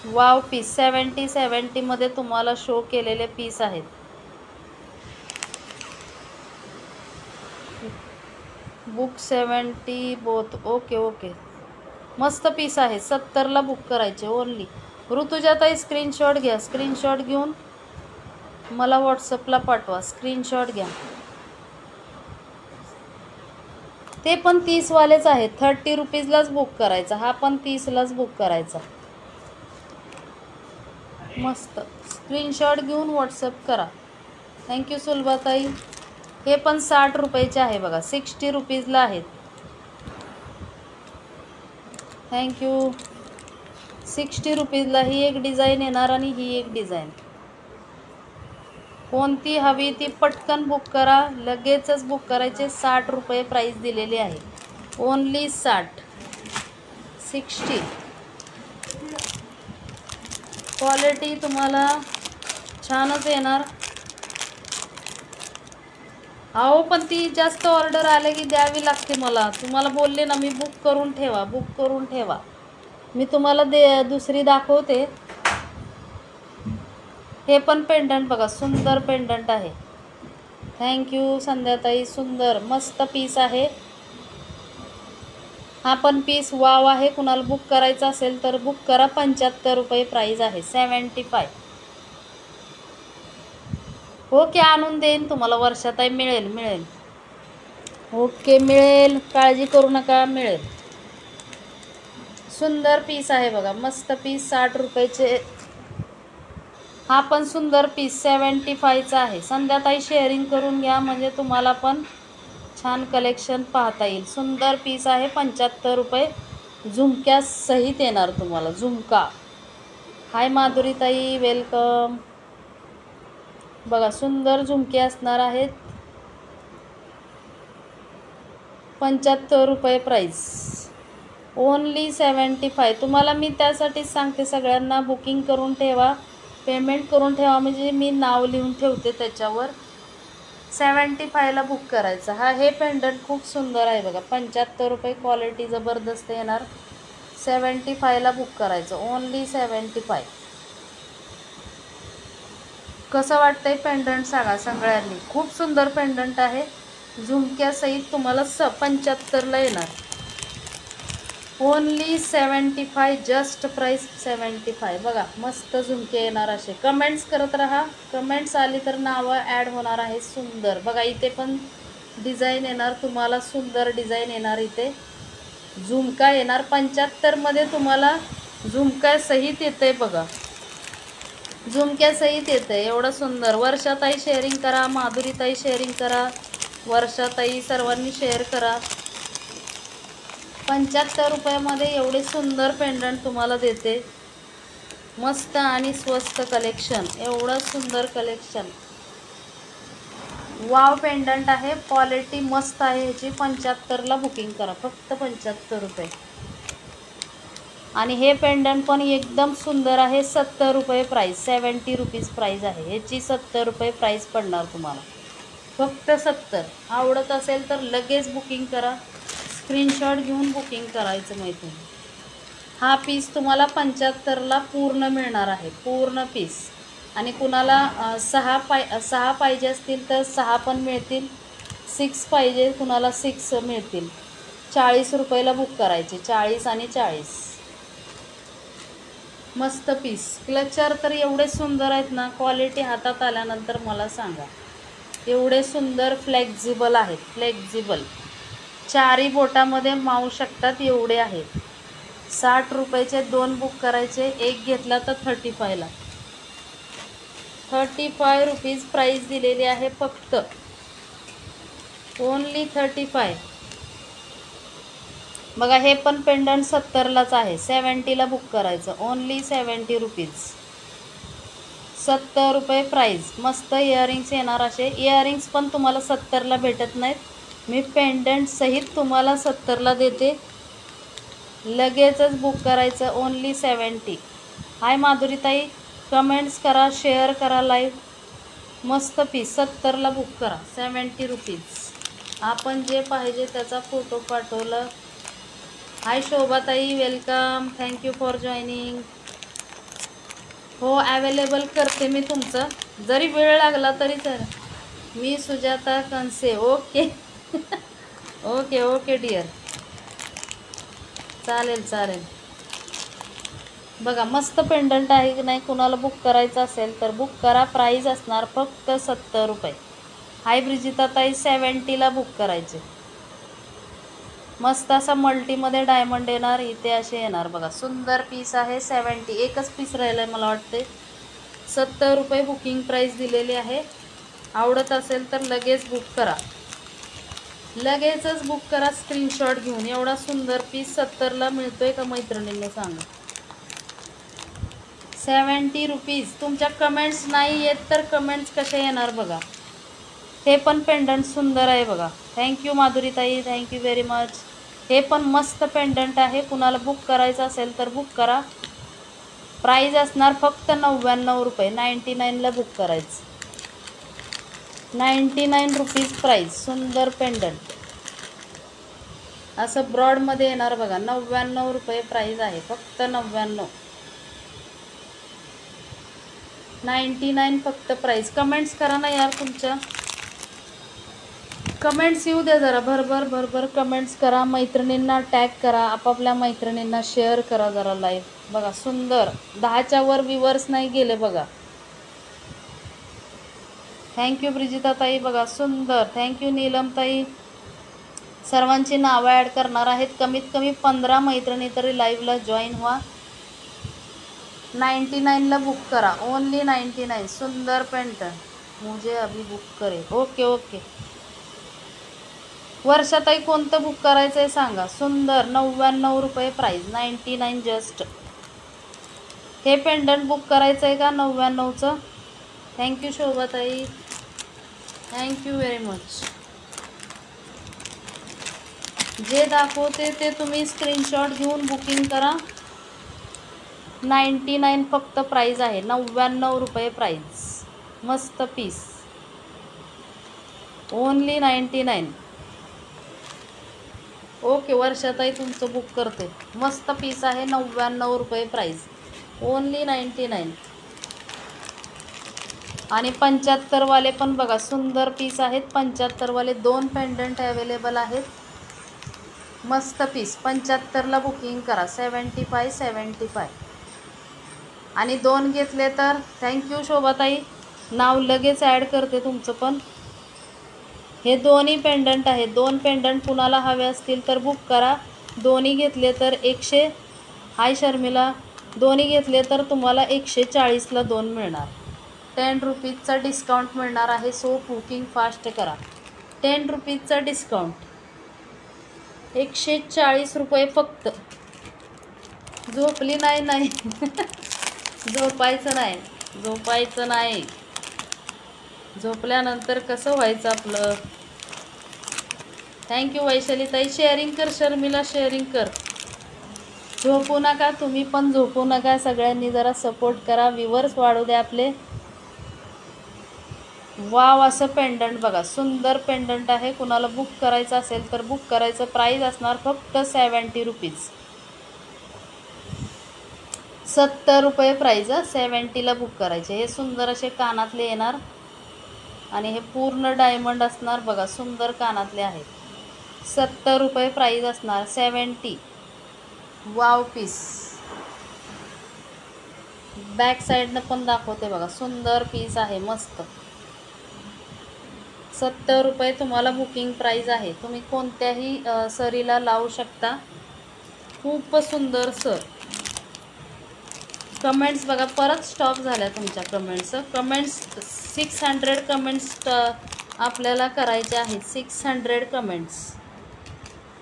वाव पीस 70 मध्ये तुम्हाला शो केलेले पीस आहेत. Book 70 both. ओके. मस्त पीस आहे. 70ला बुक करायचे ओनली. ऋतुजाताई स्क्रीनशॉट घ्या. स्क्रीनशॉट घेऊन मला व्हॉट्सअपला पाठवा. स्क्रीनशॉट घ्या. ते पण 30 वालेच आहेत. 30 रुपीजलाच बुक करायचा. हा पण 30लाच बुक करायचा. मस्त. स्क्रीनशॉट घेऊन व्हॉट्सअप करा. थँक्यू सुलभाताई. हे पण 60 रुपयाचे आहे बघा. 60 रुपीजला आहेत. थँक्यू. 60 रुपीजला ही एक डिझाईन येणार आणि ही एक डिझाईन. कोणती हवी ती पटकन बुक करा. लगेचच बुक करायचे. 60 रुपये प्राईस दिलेली आहे. ओनली 60. क्वालिटी तुम्हाला छानच येणार. अहो पण ती जास्त ऑर्डर आले की द्यावी लागते मला. तुम्हाला बोलले ना मी, बुक करून ठेवा. मी तुम्हाला दुसरी दाखवते. हे पण पेंडंट बघा. सुंदर पेंडंट आहे. थँक्यू संध्याताई. सुंदर मस्त पीस आहे. हा पण पीस वाव आहे. कुणाला बुक करायचा असेल तर बुक करा. 75 रुपये प्राईस आहे. 75. ओके आणून देईन तुम्हाला. वर्षाताई मिळेल. ओके मिळेल. काळजी करू नका. मिळेल. सुंदर पीस आहे बघा. मस्त पीस 60 रुपयाचे. हा पण सुंदर पीस 75चा आहे. संध्याताई शेअरिंग करून घ्या म्हणजे तुम्हाला पण छान कलेक्शन पाहता येईल. सुंदर पीस आहे. 75 रुपये. झुमक्या सहित येणार तुम्हाला. झुमका. हाय माधुरीताई, वेलकम. बघा सुंदर झुमके असणार आहेत. 75 रुपये प्राईस. ओनली 75. तुम्हाला मी त्यासाठीच सांगते सगळ्यांना बुकिंग करून ठेवा. पेमेंट करून ठेवा म्हणजे मी नाव लिहून ठेवते त्याच्यावर. 75ला बुक करायचं. हे पेंडंट खूप सुंदर आहे बघा. 75 रुपये. क्वालिटी जबरदस्त येणार. 75ला बुक करायचं. ओनली 75. कसं वाटतंय पेंडंट सांगा सगळ्यांनी. खूप सुंदर पेंडंट आहे. झुमक्यासहित तुम्हाला 75ला येणार. ओनली 75. Just price 75. बघा मस्त झुमके येणार असे. कमेंट्स करत राहा. कमेंट्स आली तर नावं ॲड होणार आहे. सुंदर बघा. इथे पण डिझाईन येणार तुम्हाला. सुंदर डिझाईन येणार. इथे झुमका येणार. 75 मध्ये तुम्हाला झुमक्यासहित येते बघा. झुमक्यासहित येते. एवढं सुंदर. वर्षाताई शेअरिंग करा. माधुरीताई शेअरिंग करा. वर्षाताई सर्वांनी शेअर करा. 75 रुपयामध्ये एवढे सुंदर पेंडंट तुम्हाला देते. मस्त आणि स्वस्त कलेक्शन. एवढं सुंदर कलेक्शन. वाव पेंडंट आहे. क्वालिटी मस्त आहे ह्याची. 75ला बुकिंग करा. फक्त 75 रुपये. आणि हे पेंडंट पण एकदम सुंदर आहे. 70 रुपये प्राईस. 70 रुपीज प्राईस आहे ह्याची. 70 रुपये प्राईस पडणार तुम्हाला. फक्त 70. आवडत असेल तर लगेच बुकिंग करा. स्क्रीनशॉट घेऊन बुकिंग करायचं माहिती. हा पीस तुम्हाला 75ला पूर्ण मिळणार आहे. पूर्ण पीस. आणि कुणाला 6 पाहिजे असतील तर 6 पण मिळतील. 6 पाहिजे कुणाला 6 मिळतील. 40 रुपयाला बुक करायचे. 40 आणि 40. मस्त पीस. क्लचर तर एवढे सुंदर आहेत ना, क्वालिटी हातात आल्यानंतर मला सांगा. एवढे सुंदर फ्लेक्झिबल आहेत, फ्लेक्झिबल. चारी बोटामध्ये मावू शकतात एवढे आहेत. 60 रुपयाचे 2 बुक करायचे, एक घेतला तर 35ला. 35 रुपीज प्राईस दिलेली आहे फक्त. ओनली 35. बघा हे पण पेंडंट 70लाच आहे, 70ला बुक करायचं. Only 70 rupees. 70 रुपये प्राईस. मस्त इयरिंग्स येणार असे. इयरिंग्स पण तुम्हाला 70ला भेटत नाहीत. मी पेंडंट सहित तुम्हाला 70ला देते. लगेचच बुक करायचं. ओनली 70. हाय माधुरीताई, कमेंट्स करा, शेअर करा लाईव्ह. मस्त पीस 70ला बुक करा. 70 रुपीज. आपण जे पाहिजे त्याचा फोटो पाठवला. हाय शोभाताई, वेलकम. Thank you for joining. हो अवेलेबल करते मी तुमचं, जरी वेळ लागला तरी तर. मी Sujata Kanse. Okay okay okay dear, चालेल चालेल. बघा मस्त पेंडंट आहे की नाही. कुणाला बुक करायचं असेल तर बुक करा. प्राईस असणार फक्त 70 रुपये. हाय ब्रिजिताताई, 70ला बुक करायचे. मस्त असा मल्टीमध्ये डायमंड येणार. इथे असे येणार बघा. सुंदर पीस आहे. 70. एकच पीस राहिलं आहे मला वाटते. 70 रुपये बुकिंग प्राईस दिलेली आहे. आवडत असेल तर लगेच बुक करा. लगेचच बुक करा स्क्रीनशॉट घेऊन. एवढा सुंदर पीस 70ला मिळतोय का मैत्रिणींनी सांगा. 70 रुपीज. तुमच्या कमेंट्स नाही येत तर कमेंट्स कशा येणार बघा. हे पण पेंडंट सुंदर आहे बघा. Thank you माधुरीताई, thank you very much. हे पण मस्त पेंडंट आहे. कुणाला बुक करायचं असेल तर बुक करा. प्राईज असणार फक्त 99 रुपये. 99ला बुक करायचं. 99 रुपीज प्राईज. सुंदर पेंडंट असं ब्रॉडमध्ये येणार बघा. 99 रुपये प्राईज आहे फक्त. 99. 99 फक्त प्राईज. कमेंट्स करा ना यार तुमच्या. कमेंट्स येऊ द्या जरा. भरभर भरभर कमेंट्स करा. मैत्रिणींना टॅग करा. आपापल्या मैत्रिणींना शेअर करा जरा लाईव्ह. बघा सुंदर. 10च्या वर व्ह्यूवर्स नाही गेले बघा. थँक्यू ब्रिजिताताई. बघा सुंदर. थँक्यू नीलमताई. सर्वांची नावं ॲड करणार आहेत. कमीत कमी 15 मैत्रिणी तरी लाईव्हला जॉईन व्हा. 99ला बुक करा. ओनली 99. सुंदर पेंटन. मुझे अभी बुक करे. Okay okay. वर्षाताई कोणतं बुक करायचं आहे सांगा. सुंदर. 99 रुपये प्राईज. 99 जस्ट. हे पेंडंट बुक करायचं आहे का 99चं. Thank you Shobhatai, thank you very much. जे दाखवते ते तुम्ही स्क्रीनशॉट घेऊन बुकिंग करा. 99 फक्त प्राईज आहे. 99 रुपये प्राईज. मस्त पीस. ओनली 99. ओके वर्षाताई तुमचं बुक करते. मस्त पीस आहे. 99 रुपये प्राईज. ओनली 99. आणि 75वाले पण बघा सुंदर पीस आहेत. 75वाले 2 पेंडंट अवेलेबल आहेत. मस्त पीस. 75ला बुकिंग करा. 75. आणि 2 घेतले तर थँक्यू शोभाताई. नाव लगेच ॲड करते तुमचं पण. हे दोन्ही पेंडंट आहे. 2 पेंडंट कुणाला हवे असतील तर बुक करा. दोन्ही घेतले तर 100. हाय शर्मिला. दोन्ही घेतले तर तुम्हाला 140ला 2 मिळणार. 10 रुपीजचा डिस्काउंट मिळणार आहे. सो बुकिंग फास्ट करा. 10 रुपीजचा डिस्काउंट. 140 रुपये फक्त. झोपली नाही नाही झोपायचं नाही, झोपायचं नाही. झोपल्यानंतर कसं व्हायचं आपलं. थँक्यू वैशालीताई. शेअरिंग कर शर्मिला, शेअरिंग कर. झोपू नका. तुम्ही पण झोपू नका. सगळ्यांनी जरा सपोर्ट करा. व्ह्यूवर्स वाढू द्या आपले. वाव असं पेंडंट बघा. सुंदर पेंडंट आहे. कुणाला बुक करायचं असेल तर बुक करायचं. प्राईज असणार फक्त 70 रुपीज. 70 रुपये प्राईज. 70ला बुक करायचे. हे सुंदर असे कानातले येणार आणि हे पूर्ण डायमंड असणार बघा. सुंदर कानातले आहेत. 70 रुपये प्राईज असणार. 70. Wow piece. बॅक साईडनं पण दाखवते बघा, सुंदर पीस आहे मस्त. 70 रुपये तुम्हाला बुकिंग प्राईज आहे. तुम्ही कोणत्याही सरीला लावू शकता. खूप सुंदर सर. कमेंट्स बघा, परत स्टॉप झाल्या तुमच्या कमेंट्स 600 कमेंट्स आपल्याला करायचे आहेत. 600 कमेंट्स.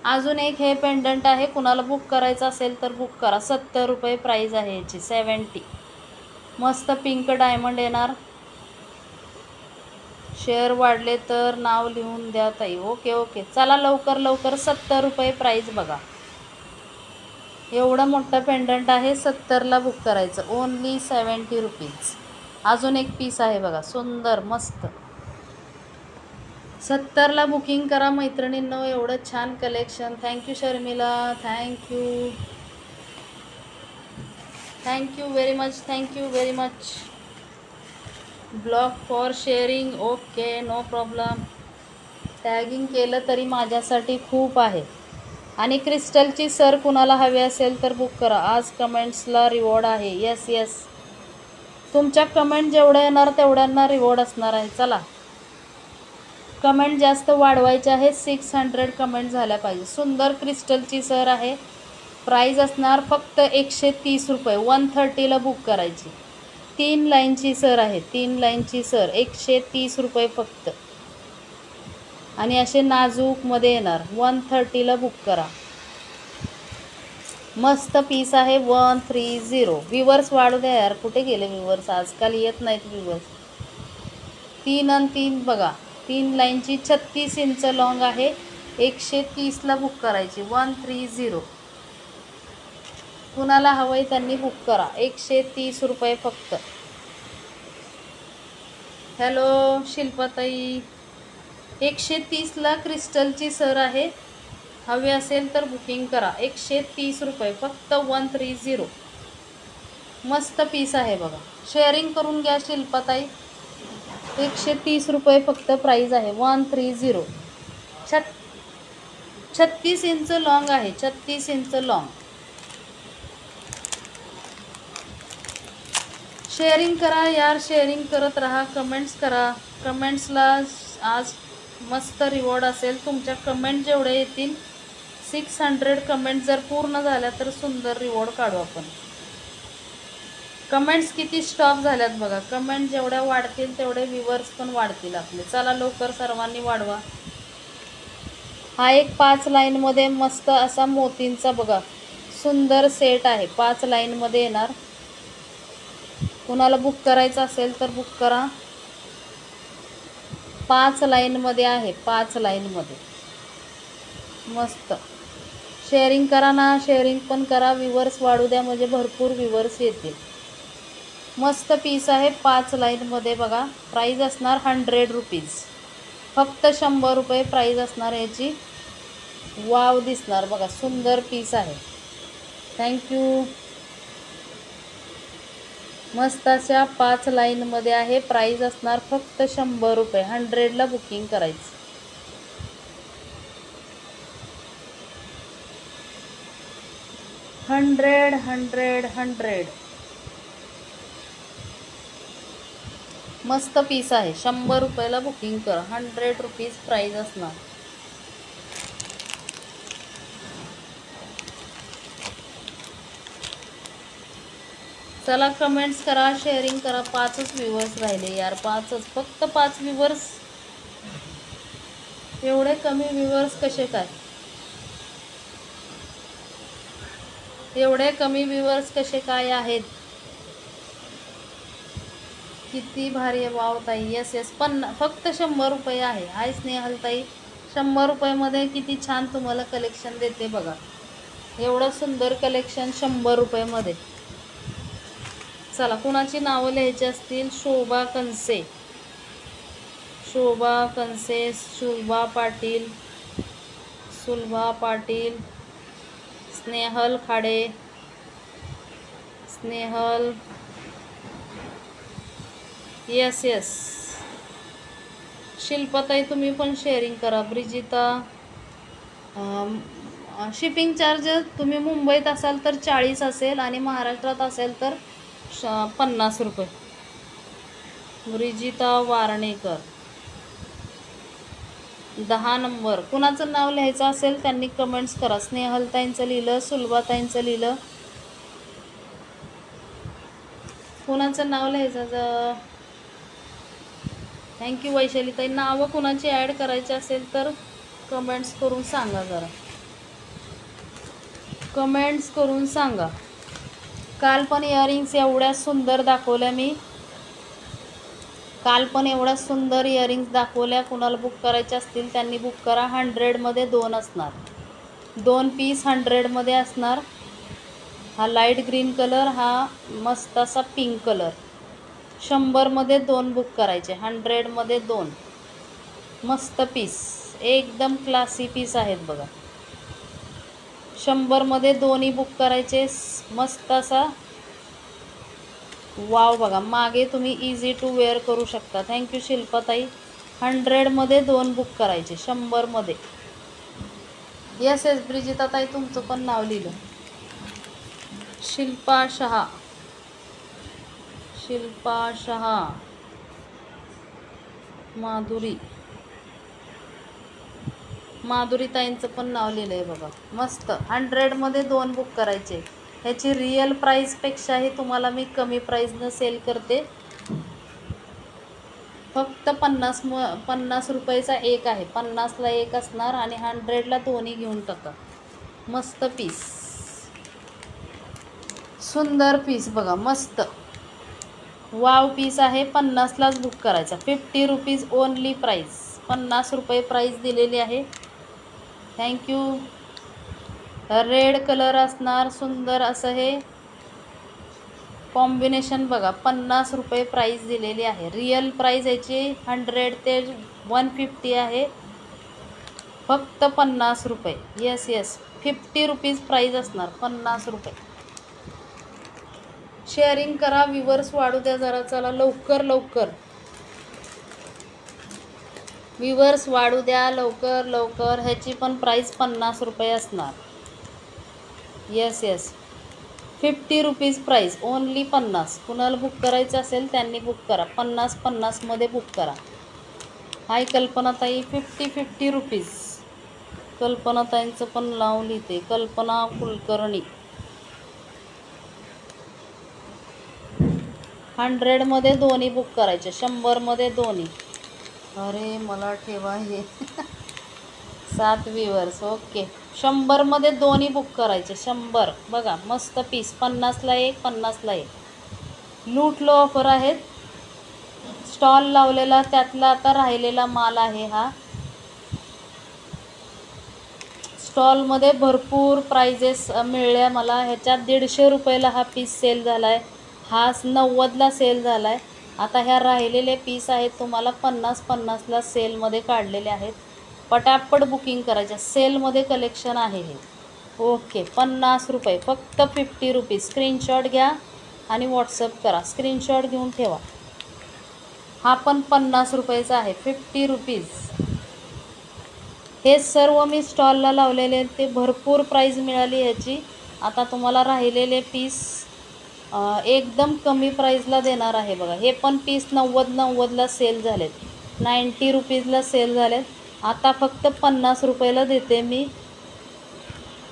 अजून एक हे पेंडंट आहे, कुणाला बुक करायचं असेल तर बुक करा. 70 रुपये प्राईज आहे याची. 70. मस्त पिंक डायमंड येणार. शेअर वाढले तर नाव लिहून द्या ताई. ओके ओके, चला लवकर लवकर. 70 रुपये प्राईज बघा. एवढं मोठं पेंडंट आहे, 70ला बुक करायचं. Only 70 rupees. अजून एक पीस आहे बघा, सुंदर मस्त. 70ला बुकिंग करा मैत्रिणींनो. एवढं छान collection. Thank you Sharmila, thank you very much, thank you very much. Blog for sharing. Okay, no problem. Tagging केलं तरी माझ्यासाठी खूप आहे. आणि क्रिस्टलची सर कुणाला हवी असेल तर बुक करा. आज कमेंट्सला रिवॉर्ड आहे. येस येस, तुमच्या कमेंट जेवढ्या येणार तेवढ्यांना रिवॉर्ड असणार आहे. चला, कमेंट जास्त वाढवायचे आहे. 600 कमेंट झाल्या पाहिजे. सुंदर क्रिस्टलची सर आहे. प्राईज असणार फक्त 130 रुपये. 130ला बुक करायची. 3 लाईनची सर आहे. 3 लाईनची सर 130 रुपये फक्त. आणि असे नाजूकमध्ये येणार. 130ला बुक करा. मस्त पीस आहे. 130. व्ह्यूवर्स वाढू द्या यार. कुठे गेले व्ह्यूवर्स? आजकाल येत नाहीत व्ह्यूवर्स. 3 आणि 3 बघा. 3 लाईनची 36 इंच लॉंग आहे. 130ला बुक करायची. 130. कुणाला हवंय त्यांनी बुक करा. 130 रुपये फक्त. हॅलो शिल्पाताई. 130ला क्रिस्टलची सर आहे. हवी असेल तर बुकिंग करा. 130 रुपये फक्त. 130. मस्त पीस आहे बघा. शेअरिंग करून घ्या शिल्पाताई. 130 रुपये फक्त प्राईज आहे. 130. 36 इंच लॉंग आहे. 36 इंच लॉंग. शेअरिंग करा यार, शेअरिंग करत राहा. कमेंट्स करा. कमेंट्सला आज मस्त रिवॉर्ड असेल. तुमच्या कमेंट जेवढे येतील, 600 कमेंट जर पूर्ण झाल्या तर सुंदर रिवॉर्ड काढू आपण. कमेंट्स किती स्टॉप झाल्यात बघा. कमेंट जेवढ्या वाढतील तेवढे व्ह्यूवर्स पण वाढतील आपले. चला लवकर सर्वांनी वाढवा. हा एक 5 लाईनमध्ये मस्त असा मोतींचा बघा सुंदर सेट आहे. 5 लाईनमध्ये येणार. कुणाला बुक करायचं असेल तर बुक करा. 5 लाईनमध्ये आहे. 5 लाईनमध्ये मस्त. शेअरिंग करा ना. शेअरिंग पण करा. व्ह्यूवर्स वाढू द्या म्हणजे भरपूर व्ह्यूवर्स येतील. मस्त पीस आहे. 5 लाईनमध्ये बघा. प्राईज असणार 100 रुपीज. फक्त 100 रुपये प्राईज असणार याची. वाव दिसणार बघा. सुंदर पीस आहे. थँक्यू. मस्त अशा 5 लाईनमध्ये आहे. प्राईज असणार फक्त 100 रुपये. 100ला बुकिंग करायचं. हंड्रेड. मस्त पीस आहे. 100 रुपयाला बुकिंग करा. 100 रुपीज प्राईज असणार. चला कमेंट्स करा, शेअरिंग करा. 5च व्ह्यूवर्स राहिले यार. 5च, फक्त 5 व्ह्यूवर्स. एवढे कमी व्ह्यूवर्स कसे काय? एवढे कमी व्ह्यूवर्स कसे काय आहेत? किती भारी आहे. वाव ताई. Yes yes. पण फक्त 100 रुपये आहे. हाय स्नेहल ताई. 100 रुपयामध्ये किती छान तुम्हाला कलेक्शन देते बघा. एवढं सुंदर कलेक्शन 100 रुपयामध्ये. चला, कुणाची नावं लिहायची असतील. शोभा कनसे, सुलभा पाटील, स्नेहल खाडे, येस येस. शिल्पाताई तुम्ही पण शेअरिंग करा. ब्रिजिता. शिपिंग चार्ज तुम्ही मुंबईत असाल तर 40 असेल आणि महाराष्ट्रात असेल तर 50 रुपये. ब्रिजिता वारणेकर 10 नंबर. कुणाचं नाव लिहायचं असेल त्यांनी कमेंट्स करा. स्नेहलताईंचं लिहिलं, सुलभाताईंचं लिहिलं. कुणाचं नाव लिहायचं? थँक्यू वैशालीताई. नावं कुणाची ॲड करायची असेल तर कमेंट्स करून सांगा. जरा कमेंट्स करून सांगा. काल पण इयरिंग्स एवढ्या सुंदर दाखवल्या मी. काल पण एवढ्या सुंदर इयरिंग्स दाखवल्या. कुणाला बुक करायचे असतील त्यांनी बुक करा. 100मध्ये 2 असणार. 2 पीस 100मध्ये असणार. हा लाईट ग्रीन कलर, हा मस्त असा पिंक कलर. 100मध्ये 2 बुक करायचे. 100मध्ये 2 मस्त पीस, एकदम क्लासी पीस आहेत बघा. 100मध्ये 2ही बुक करायचे. मस्त असा वाव बघा. मागे तुम्ही इझी टू वेअर करू शकता. थँक्यू शिल्पाताई. 100मध्ये 2 बुक करायचे. 100मध्ये. येस येस ब्रिजिताताई, तुमचं पण नाव लिहिलं. शिल्पा शहा, शिल्पा शहा, माधुरीताईंचं पण नाव लिहिलं आहे बघा. मस्त. 100मध्ये 2 बुक करायचे. ह्याची रिअल प्राईसपेक्षाही तुम्हाला मी कमी प्राईसनं सेल करते. फक्त 50 रुपयाचा एक आहे. 50ला एक असणार आणि 100ला 2ही घेऊन टाका. मस्त पीस, सुंदर पीस बघा. मस्त वाव पीस आहे. 50लाच बुक करायचा. 50 रुपीज ओनली प्राईस. 50 रुपये प्राईस दिलेली आहे. थँक्यू. रेड कलर असणार. सुंदर असं हे कॉम्बिनेशन बघा. 50 रुपये प्राईस दिलेली आहे. रिअल प्राईस याची 100 ते 150 आहे. फक्त 50 रुपये. येस येस 50 रुपीज प्राईस असणार. 50 रुपये. शेअरिंग करा. व्ह्यूवर्स वाढू द्या जरा. चला लवकर लवकर व्ह्यूवर्स वाढू द्या. लवकर लवकर. ह्याची पण प्राईस 50 रुपये असणार. Yes yes 50 rupees price. Only 50. कुणाला बुक करायचं असेल त्यांनी बुक करा. 50मध्ये बुक करा. हाय कल्पनाताई. 50 रुपीज. कल्पनाताईंचं पण नाव लिहिते. कल्पना कुलकर्णी. 100मध्ये 2ही बुक करायचे. 100मध्ये 2ही. अरे मला ठेवा हे 7 व्ह्यूवर्स. ओके. 100मध्ये 2ही बुक करायचे. 100 बघा. मस्त पीस. 50ला एक, 50ला एक. लूट लो ऑफर आहेत. स्टॉल लावलेला त्यातला आता राहिलेला माल आहे हा. स्टॉलमध्ये भरपूर प्राइजेस मिळल्या मला. ह्याच्यात 150 रुपयाला हा पीस सेल झाला आहे. हा 90ला सेल झाला आहे. आता ह्या राहिलेले पीस आहेत तुम्हाला 50ला सेलमध्ये काढलेले आहेत. पटापट बुकिंग करायच्या. सेलमध्ये कलेक्शन आहे हे. ओके. 50 रुपये. फक्त 50 रुपीज. स्क्रीनशॉट घ्या आणि व्हॉट्सअप करा. स्क्रीनशॉट घेऊन ठेवा. हा पण 50 रुपयाचा आहे. 50 रुपीज. हे सर्व मी स्टॉलला लावलेले ते भरपूर प्राईज मिळाली ह्याची. आता तुम्हाला राहिलेले पीस एकदम कमी प्राईजला देणार आहे बघा. हे पण पीस 90ला सेल झालेत. 90 रुपीजला सेल झालेत. आता फक्त 50 रुपयाला देते मी.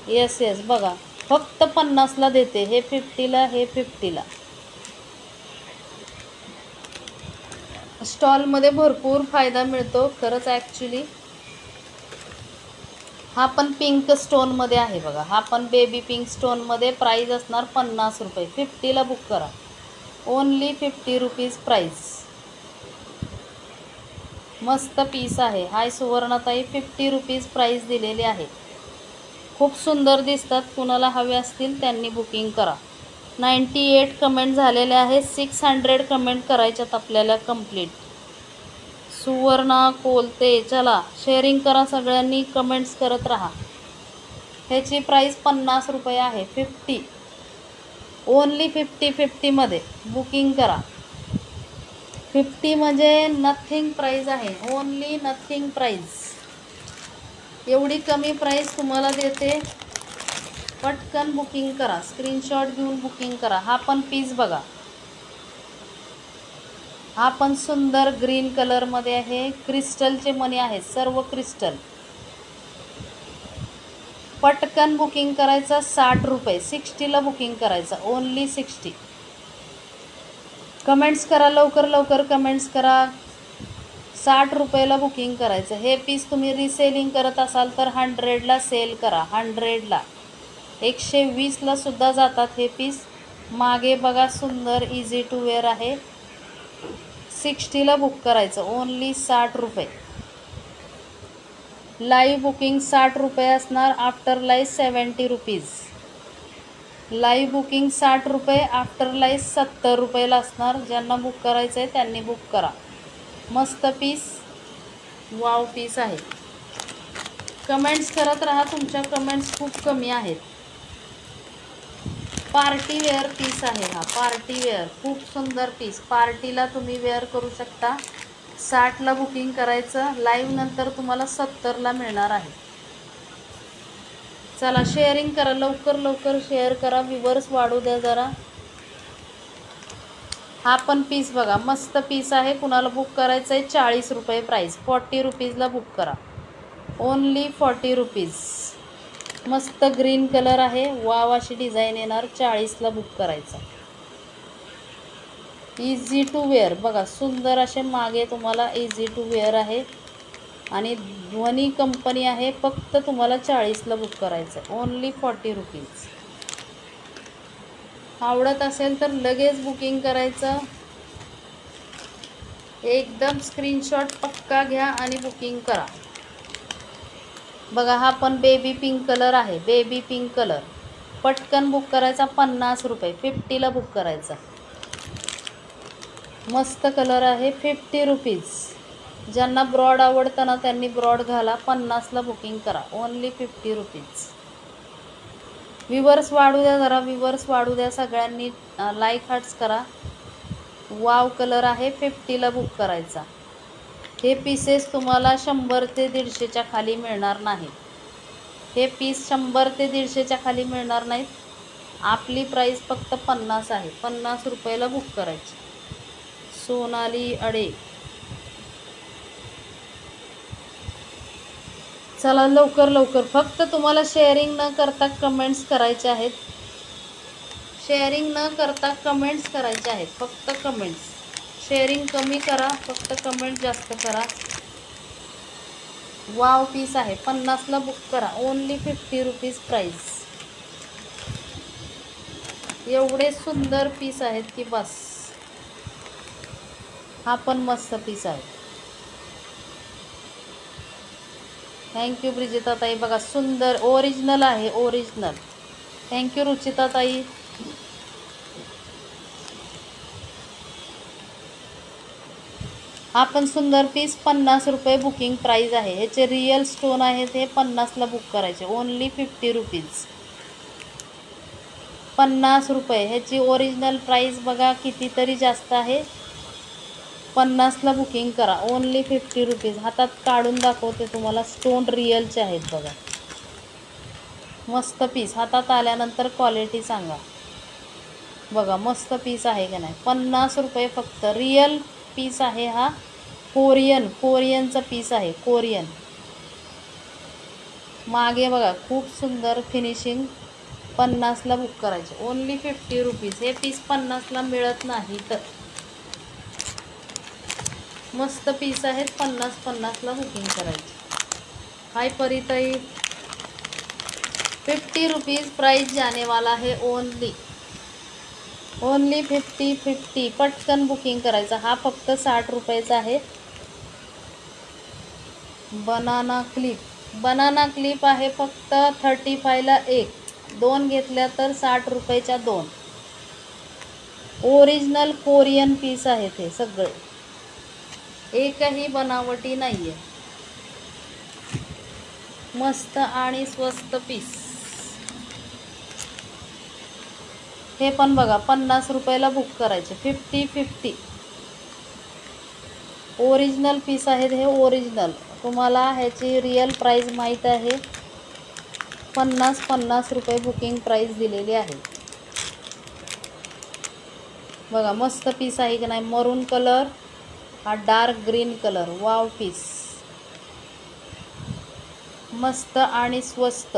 येस येस बघा. फक्त 50ला देते. हे 50ला, हे 50ला. स्टॉलमध्ये भरपूर फायदा मिळतो खरंच ॲक्च्युली. हा पण पिंक स्टोनमध्ये आहे बघा. हा पण बेबी पिंक स्टोनमध्ये. प्राईज असणार 50 रुपये. 50ला बुक करा. Only 50 rupees price. मस्त पीस आहे. हाय सुवर्णाताई. 50 रुपीज प्राईस दिलेली आहे. खूप सुंदर दिसतात. कुणाला हवे असतील त्यांनी बुकिंग करा. 98 कमेंट झालेले आहे. 600 कमेंट करायच्यात आपल्याला कंप्लीट. सुवर्णा कोलते. चला शेअरिंग करा सगळ्यांनी. कमेंट्स करत राहा. ह्याची प्राईस 50 रुपये आहे. 50 ओनली 50मध्ये बुकिंग करा. 50 म्हणजे नथिंग प्राईज आहे. Only nothing price. एवढी कमी प्राईस तुम्हाला देते. पटकन बुकिंग करा. स्क्रीनशॉट घेऊन बुकिंग करा. हा पण पीस बघा. हा पण सुंदर ग्रीन कलरमध्ये आहे. क्रिस्टलचे मणी आहेत, सर्व क्रिस्टल. पटकन बुकिंग करायचं. 60 रुपये. 60ला बुकिंग करायचं. ओनली 60. कमेंट्स करा, लवकर लवकर कमेंट्स करा. 60 रुपयाला बुकिंग करायचं. हे पीस तुम्ही रिसेलिंग करत असाल तर 100ला सेल करा. 100ला, 120ला सुद्धा जातात हे पीस. मागे बघा, सुंदर इझी टू वेअर आहे. 60ला बुक करायचं. ओनली 60 रुपये. लाईव्ह बुकिंग 60 रुपये असणार. After live 70 rupees. Live booking 60 रुपये, आफ्टर लाईव्ह 70 रुपयाला असणार. ज्यांना बुक करायचं आहे त्यांनी बुक करा. मस्त पीस, वाव पीस आहे. कमेंट्स करत राहा. तुमच्या कमेंट्स खूप कमी आहेत. पार्टी वेअर पीस आहे हा. पार्टी वेअर खूप सुंदर पीस. पार्टीला तुम्ही वेअर करू शकता. 60ला बुकिंग करायचं. लाईव्ह नंतर तुम्हाला 70ला मिळणार आहे. चला शेअरिंग करा, लवकर लवकर शेअर करा. व्ह्यूवर्स वाढू द्या जरा. हा पण पीस बघा, मस्त पीस आहे. कुणाला बुक करायचं आहे 40 रुपये प्राईस. 40 रुपीजला बुक करा. Only 40 rupees. मस्त ग्रीन कलर आहे. वाव अशी डिझाईन येणार. 40ला बुक करायचं. इझी टू वेअर बघा, सुंदर असे मागे तुम्हाला इझी टू वेअर आहे आणि ध्वनी कंपनी आहे. फक्त तुम्हाला 40ला बुक करायचं. Only 40 rupees. आवडत असेल तर लगेच बुकिंग करायचं. एकदम स्क्रीनशॉट पक्का घ्या आणि बुकिंग करा. बघा, हा पण बेबी पिंक कलर आहे. बेबी पिंक कलर पटकन बुक करायचा. 50 रुपये. 50ला बुक करायचा. मस्त कलर आहे. 50 रुपीज. ज्यांना ब्रॉड आवडतं ना त्यांनी ब्रॉड घाला. 50ला बुकिंग करा. Only 50 rupees. व्ह्यूवर्स वाढू द्या जरा. व्ह्यूवर्स वाढू द्या सगळ्यांनी. लाईक हार्ट्स करा. वाव कलर आहे. 50ला बुक करायचा. हे पीसेस तुम्हाला 100 ते 150च्या खाली मिळणार नाही. हे पीस 100 ते 150च्या खाली मिळणार नाहीत. आपली प्राईस फक्त 50 आहे. 50 रुपयाला बुक करायची. सोनाली अडे. चला लवकर लवकर. फक्त तुम्हाला शेअरिंग न करता कमेंट्स करायचे आहेत. शेअरिंग न करता कमेंट्स करायचे आहेत. फक्त कमेंट्स. शेअरिंग कमी करा, फक्त कमेंट जास्त करा. वाव पीस आहे. 50ला बुक करा. Only 50 rupees price. एवढे सुंदर पीस आहेत की बस. हा पण मस्त पीस आहे. थँक्यू ब्रिजिता ताई. बघा सुंदर ओरिजिनल आहे. ओरिजिनल. थँक्यू रुचिता ताई. हा पण सुंदर पीस. 50 रुपये बुकिंग प्राईस आहे. ह्याचे रिअल स्टोन आहेत. हे 50ला बुक करायचे. Only 50 rupees. 50 रुपये. ह्याची ओरिजिनल प्राईस बघा कितीतरी जास्त आहे. 50ला बुकिंग करा. Only 50 rupees. हातात काढून दाखवते तुम्हाला. स्टोन रिअलचे आहेत बघा. मस्त पीस. हातात आल्यानंतर क्वालिटी सांगा. बघा मस्त पीस आहे का नाही. 50 रुपये फक्त. रिअल पीस आहे हा. कोरियनचा पीस आहे. कोरियन. मागे बघा खूप सुंदर फिनिशिंग. 50ला बुक करायचे. Only 50 rupees. हे पीस 50ला मिळत नाही तर. मस्त पीस आहेत. 50ला बुकिंग करायचे. हाय परिताई. 50 रुपीज प्राइस जाने वाला है. ओनली 50. पटकन बुकिंग करायचं. हा फक्त 60 रुपयाचा आहे. बनाना क्लिप आहे फक्त 35ला 1. 2 घेतल्या तर 60 रुपयाच्या 2. ओरिजिनल कोरियन पीस आहेत हे सगळे. एकही बनावटी नाही आहे. मस्त आणि स्वस्त पीस. हे पण बघा 50 रुपयाला बुक करायचे. 50. ओरिजिनल पीस आहेत हे. ओरिजिनल. तुम्हाला ह्याची रिअल प्राईस माहीत आहे. 50 रुपये बुकिंग प्राईस दिलेली आहे. बघा मस्त पीस आहे की नाही. मरून कलर हा dark green colour, wow piece, मस्त आणि स्वस्त.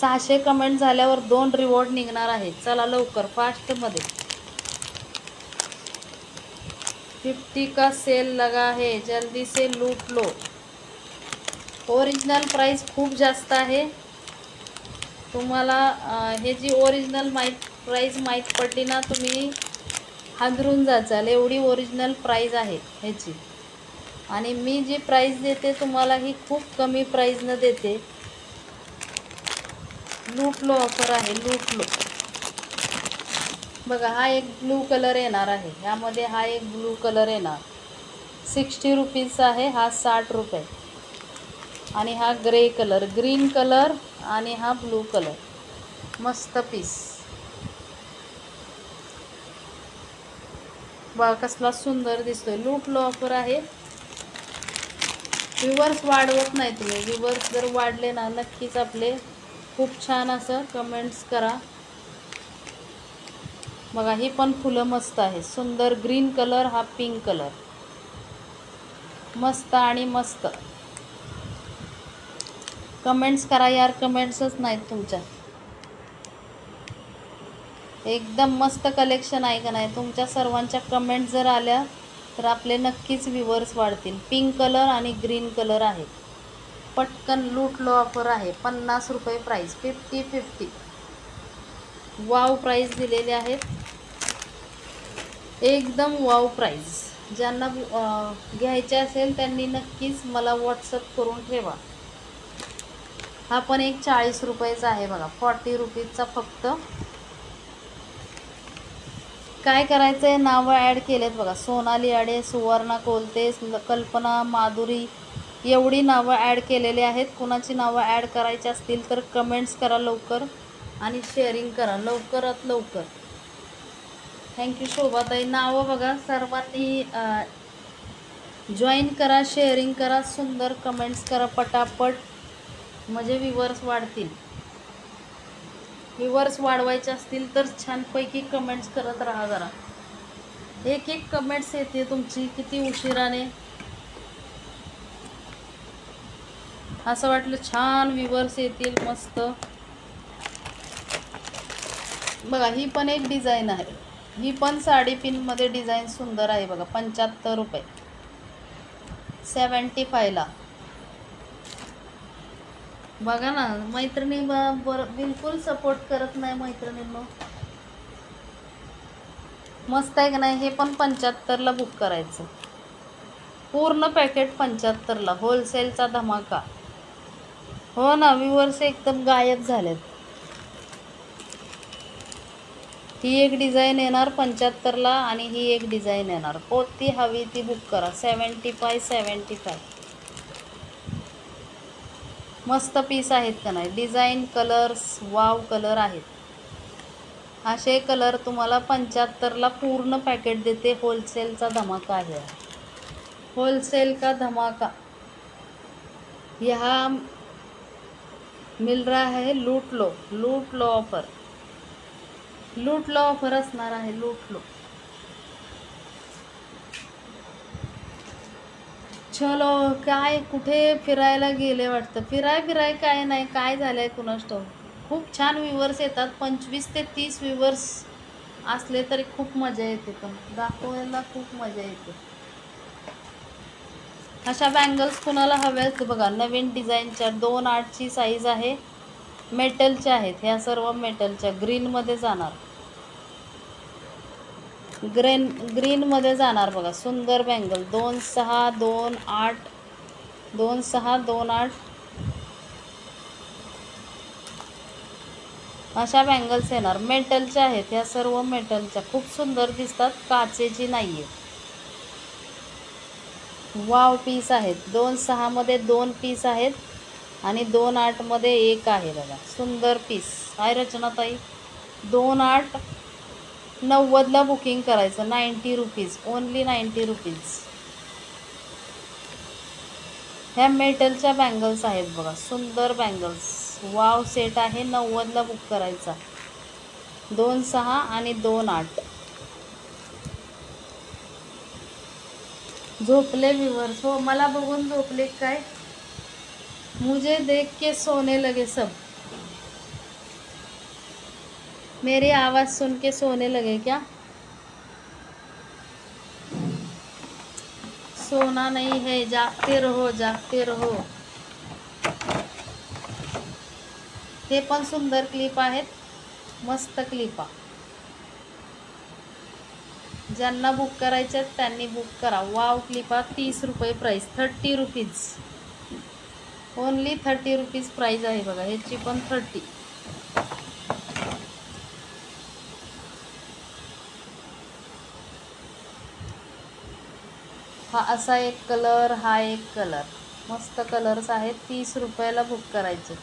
600 कमेंट झाल्यावर 2 रिवॉर्ड निघणार आहे. चला लवकर फास्टमध्ये. 50 का सेल लगा है, जल्दी से लूट लो. ओरिजिनल प्राइस खूप जास्त आहे. तुम्हाला हे जी ओरिजिनल प्राइस माहीत पडली ना, तुम्ही हादरून जाचाल. एवढी ओरिजिनल प्राइस आहे ह्याची. आणि मी जी प्राइस देते तुम्हाला ही खूप कमी प्राइसनं देते. लूट लो ऑफर आहे, लूट लो. बघा हा एक ब्लू कलर येणार आहे. ह्यामध्ये हा एक ब्लू कलर येणार. 60 रुपीजचा आहे. हा 60 रुपये. आणि हा ग्रे कलर, ग्रीन कलर आणि हा ब्लू कलर. मस्त पीस. बघा कसला सुंदर दिसतोय. लूट लो ऑफर आहे. व्ह्यूवर्स वाढवत नाही तुम्ही. व्ह्यूवर्स जर वाढले ना, नक्कीच आपले खूप छान असं कमेंट्स करा. बघा ही पण फुलं मस्त आहे. सुंदर ग्रीन कलर, हा पिंक कलर. मस्त आणि मस्त. कमेंट्स करा यार, कमेंट्सच नाहीत तुमच्या. एकदम मस्त कलेक्शन आहे का नाही. तुमच्या सर्वांच्या कमेंट जर आल्या तर आपले नक्कीच व्ह्यूवर्स वाढतील. पिंक कलर आणि ग्रीन कलर आहे. पटकन लूट लो ऑफर आहे. 50 रुपये प्राईस. 50. वाव प्राईस दिलेले आहेत. एकदम वाव प्राईस. ज्यांना घ्यायचे असेल त्यांनी नक्कीच मला व्हॉट्सअप करून ठेवा. हा पण एक 40 रुपयाचा आहे बघा. 40 रुपीजचा फक्त. काय करायचं आहे, नावं ॲड केलेत बघा. सोनाली आडे, सुवर्णा कोलते, कल्पना, माधुरी, एवढी नावं ॲड केलेली आहेत. कुणाची नावं ॲड करायची असतील तर कमेंट्स करा लवकर आणि शेअरिंग करा लवकरात लवकर. थँक्यू शोभाताई. नावं बघा सर्वांनी जॉईन करा, शेअरिंग करा, सुंदर कमेंट्स करा पटापट, म्हणजे व्ह्यूवर्स वाढतील. व्ह्यूवर्स वाढवायचे असतील तर छानपैकी कमेंट्स करत राहा. जरा एक कमेंट्स येते तुमची किती उशिराने. असं वाटलं छान व्ह्यूवर्स येतील मस्त. बघा ही पण एक डिझाईन आहे. ही पण साडी पिनमध्ये डिझाईन सुंदर आहे बघा. 75 रुपये. 75ला. बघा ना मैत्रिणी, बिलकुल सपोर्ट करत नाही मैत्रिणींनो. मस्त आहे का नाही. हे पण 75ला बुक करायचं. पूर्ण पॅकेट 75ला. होलसेलचा धमाका. हो ना, व्ह्यूवर्स एकदम गायब झालेत. ही एक डिझाईन येणार 75ला आणि ही एक डिझाईन येणार. कोणती हवी ती बुक करा. 75. मस्त पीस आहेत का नाही. डिझाईन, कलर्स वाव कलर आहेत. असे कलर तुम्हाला 75ला पूर्ण पॅकेट देते. होलसेलचा धमाका आहे. होलसेल का धमाका. यहाँ मिल रहा है लूट लो ऑफर. लूट लो ऑफर असणार आहे. लूट लो. चलो काय कुठे फिरायला गेले वाटतं. फिराय काय नाही. काय झालंय कुणास ठाऊक. खूप छान व्ह्यूवर्स येतात. 25 ते 30 व्ह्यूवर्स असले तरी खूप मजा येते. पण दाखवायला खूप मजा येते. अशा बँगल्स कुणाला हव्याच बघा. नवीन डिझाईनच्या 2.8ची साईज आहे. मेटलच्या आहेत ह्या सर्व. मेटलच्या ग्रीनमध्ये जाणार. ग्रीनमध्ये जाणार बघा. सुंदर बँगल. 26, 28, 26, 28 अशा बँगल्स येणार. मेटलच्या आहेत ह्या सर्व. मेटलच्या खूप सुंदर दिसतात. काचेची नाही आहे. वाव पीस आहेत. 2.6 मध्ये 2 पीस आहेत आणि 2.8 मध्ये 1 आहे बघा. सुंदर पीस. हाय रचनाताई. 2.8 90ला बुकिंग करायचं. 90 रुपीज. Only 90 rupees. ह्या मेटलच्या बँगल्स आहेत बघा. सुंदर बँगल्स. वाव सेट आहे. 90ला बुक करायचा. 2.6 आणि 2.8. झोपले व्यूवर्स, हो मला बघून झोपले काय? मुझे देख के सोने लगे सब, मेरी आवाज़ सुन के सोने लगे क्या? सोना नहीं है, जागते रहो जागते रहो. हे पण सुंदर क्लिप आहेत, मस्त क्लिपा. ज्यांना बुक करायचे त्यांनी बुक करा. वाव क्लिपा. 30 रुपये price, 30 rupees, only 30 rupees price आहे बघा. ह्याची पण 30. हा असा एक कलर, हा एक कलर, मस्त कलर्स आहेत. 30 रुपयाला बुक करायचे.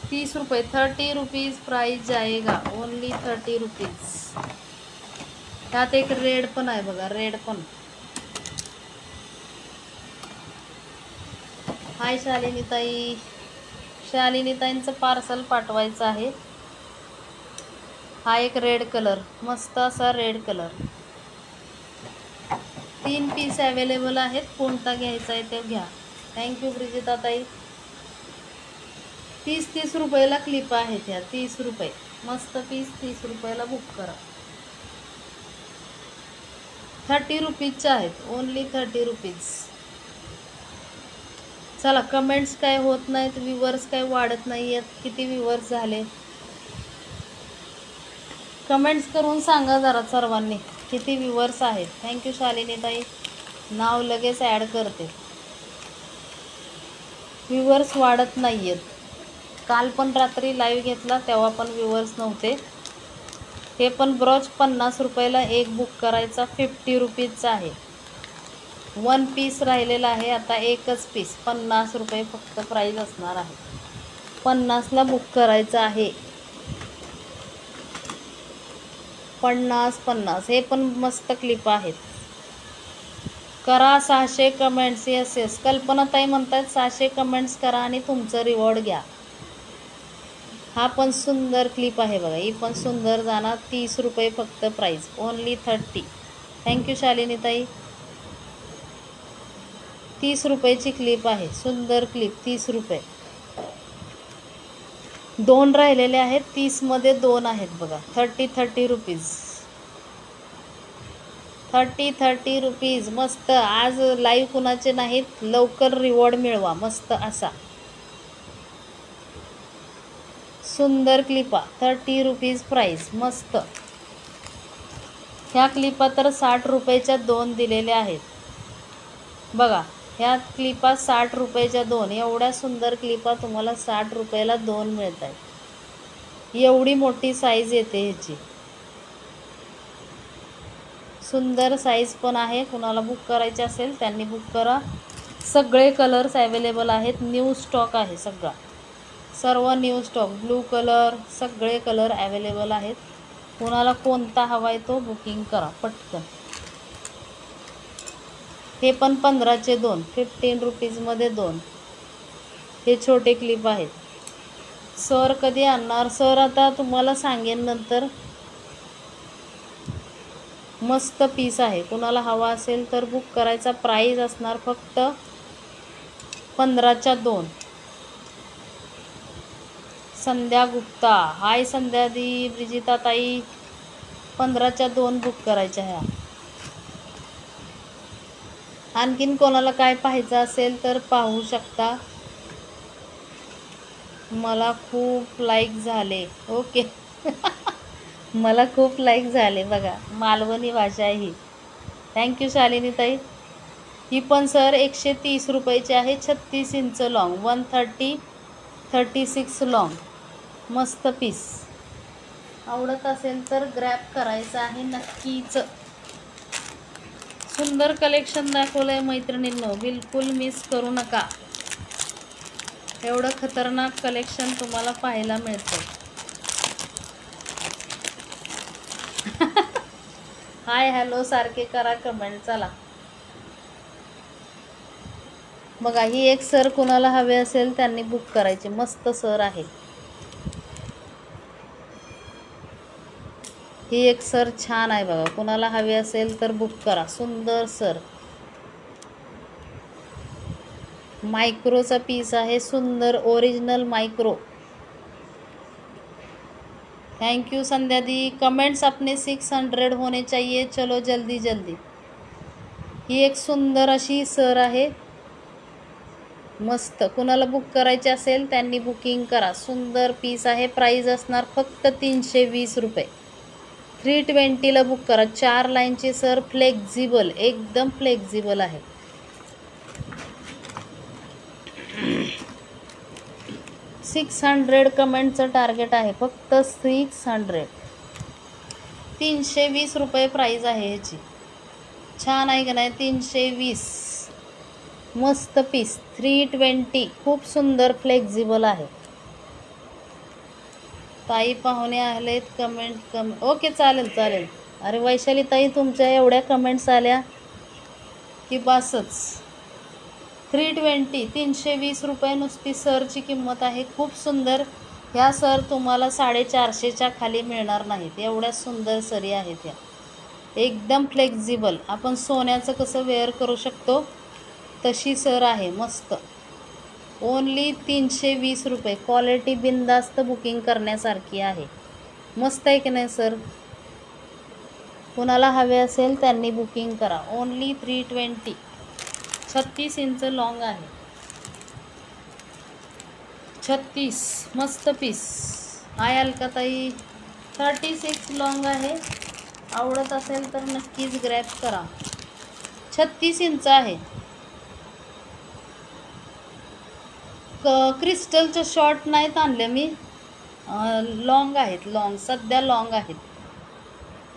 30 रुपये, 30 रुपीज प्राइस जाएगा, ओनली 30 रुपीज. त्यात एक रेड पण आहे बघा, रेड पण. हाय शालिनीताई, शालिनीताईंचं पार्सल पाठवायचं आहे. हा एक रेड कलर, मस्त असा रेड कलर. 3 पीस अवेलेबल आहेत, कोणता घ्यायचा आहे ते घ्या. थँक्यू ब्रिजिता ताई. 30 रुपयाला क्लिप आहेत ह्या, 30 रुपये, मस्त पीस. 30 रुपयाला बुक करा. 30 रुपीजच्या आहेत, ओनली 30 रुपीज. चला, कमेंट्स काय होत नाहीत, व्ह्यूवर्स काय वाढत नाही आहेत. किती व्ह्यूवर्स झाले कमेंट्स करून सांगा जरा सर्वांनी, किती व्ह्यूवर्स आहेत. थँक्यू शालिनीताई, नाव लगेच ॲड करते. व्ह्यूवर्स वाढत नाही आहेत. काल पण रात्री लाईव्ह घेतला तेव्हा पण व्ह्यूवर्स नव्हते. हे पण ब्रॉच 50 रुपयाला एक बुक करायचा, 50 रुपीजचा आहे. 1 पीस राहिलेला आहे आता, एकच पीस. 50 रुपये फक्त प्राईज असणार आहे. 50ला बुक करायचं आहे. 50. हे पण मस्त क्लिप आहेत. करा 600 कमेंट्स. येस कल्पनाताई म्हणतात 600 कमेंट्स करा आणि तुमचं रिवॉर्ड घ्या. हा पण सुंदर क्लिप आहे बघा, ही पण सुंदर जाणार. 30 रुपये फक्त प्राईज, ओनली 30. थँक्यू शालिनीताई. 30 रुपयाची क्लिप आहे, सुंदर क्लिप. 30 रुपये. 2 राहिलेले आहेत, 30मध्ये 2 आहेत बघा. 30 रुपीज, 30 रुपीज. मस्त. आज लाईव्ह कुणाचे नाहीत, लवकर रिवॉर्ड मिळवा. मस्त असा सुंदर क्लिपा, 30 रुपीज प्राईस, मस्त. ह्या क्लिपा तर 60 रुपयाच्या 2 दिलेल्या आहेत बघा. ह्या क्लिपा 60 रुपयाच्या 2. एवढ्या सुंदर क्लिपा तुम्हाला 60 रुपयाला 2 मिळत आहेत. एवढी मोठी साईज येते ह्याची. सुंदर साईज पण आहे. कुणाला बुक करायचे असेल त्यांनी बुक करा. सगळे कलर्स अवेलेबल आहेत. न्यू स्टॉक आहे सगळा, सर्व न्यू स्टॉक. ब्लू कलर, सगळे कलर अवेलेबल आहेत. कुणाला कोणता हवा आहे तो बुकिंग करा पटकन. हे पण 15चे 2, 15 रुपीजमध्ये 2. हे छोटे क्लिप आहेत. सर कधी आणणार? सर आता तुम्हाला सांगेन नंतर. मस्त पीस आहे, कुणाला हवा असेल तर बुक करायचा. प्राईज असणार फक्त 15च्या 2. संध्या गुप्ता, हाय संध्या दी, ब्रिजिता ताई. 15च्या 2 बुक करायच्या ह्या. आणखीन कोणाला काय पाहायचं असेल तर पाहू शकता. मला खूप लाईक झाले. ओके मला खूप लाईक झाले बघा. मालवणी भाषा आहे ही. थँक्यू शालिनीताई. ही पण सर 130 रुपयाची आहे. 36 इंच लॉंग, 130, 36 लॉंग. मस्त पीस. आवडत असेल तर ग्रॅब करायचं आहे नक्कीच. सुंदर कलेक्शन दाखवलं आहे मैत्रिणींनो, बिलकुल मिस करू नका. एवढं खतरनाक कलेक्शन तुम्हाला पाहायला मिळतं. हाय हॅलो सारखे करा कमेंट. चला बघा, ही एक सर कुणाला हवे असेल त्यांनी बुक करायचे. मस्त सर आहे. ही एक सर छान आहे बघा, कोणाला हवी असेल तर बुक करा. सुंदर सर, मायक्रोचा पीस आहे, सुंदर original micro. Thank you Sandhya the. Comments अपने 600 होने चाहिए. चलो जल्दी जल्दी. ही एक सुंदर अशी सर आहे, मस्त. कुणाला बुक करायचे असेल त्यांनी बुकिंग करा. सुंदर पीस आहे. प्राइस असणार फक्त 320 रुपये. 320ला बुक करा. 4 लाईनची सर, फ्लेक्झिबल, एकदम फ्लेक्झिबल आहे. $600 कमेंटचं टार्गेट आहे, फक्त 600. 320 रुपये प्राइस आहे ह्याची. छान आहे का नाही? 320. मस्त पीस. 320, खूप सुंदर फ्लेक्झिबल आहे. ताई पाहुणे आलेत, कमेंट ओके, चालेल चालेल. अरे वैशाली ताई, तुमच्या एवढ्या कमेंट्स आल्या की बासच. 320, 320 रुपये नुसती सरची किंमत आहे. खूप सुंदर. ह्या सर तुम्हाला 450च्या खाली मिळणार नाहीत. एवढ्या सुंदर सरी आहेत ह्या, एकदम फ्लेक्झिबल. आपण सोन्याचं कसं वेअर करू शकतो तशी सर आहे, मस्त. ओनली 320 रुपये. क्वालिटी बिनधास्त बुकिंग करण्यासारखी आहे. मस्त आहे की नाही सर? कुणाला हवे असेल त्यांनी बुकिंग करा. ओनली 320. 36 इंच लॉंग आहे. 36, मस्त पीस. हाय अलकाताई. 36 लॉंग आहे. आवडत असेल तर नक्कीच ग्रॅब करा. 36 इंच आहे. क्रिस्टलचे शॉर्ट नाहीत आणले मी, लॉंग आहेत. लॉंग सध्या लॉंग आहेत.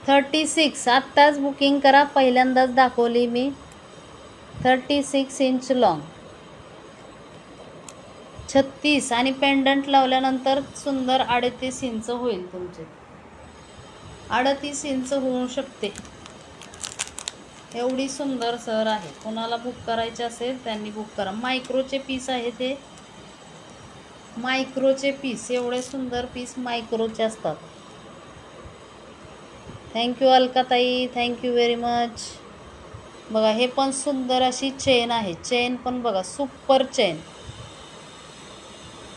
36 आत्ताच बुकिंग करा. पहिल्यांदाच दाखवली मी. 36 इंच लॉंग. 36 आणि पेंडंट लावल्यानंतर सुंदर 38 इंच होईल तुमचे. 38 इंच होऊ शकते. एवढी सुंदर सर आहे. कोणाला बुक करायचे असेल त्यांनी बुक करा. मायक्रोचे पीस आहे ते, मायक्रोचे पीस. एवढे सुंदर पीस मायक्रोचे असतात. थँक्यू अलकाताई, थँक्यू व्हेरी मच. बघा, हे पण सुंदर अशी चेन आहे. चेन पण बघा, सुपर चेन,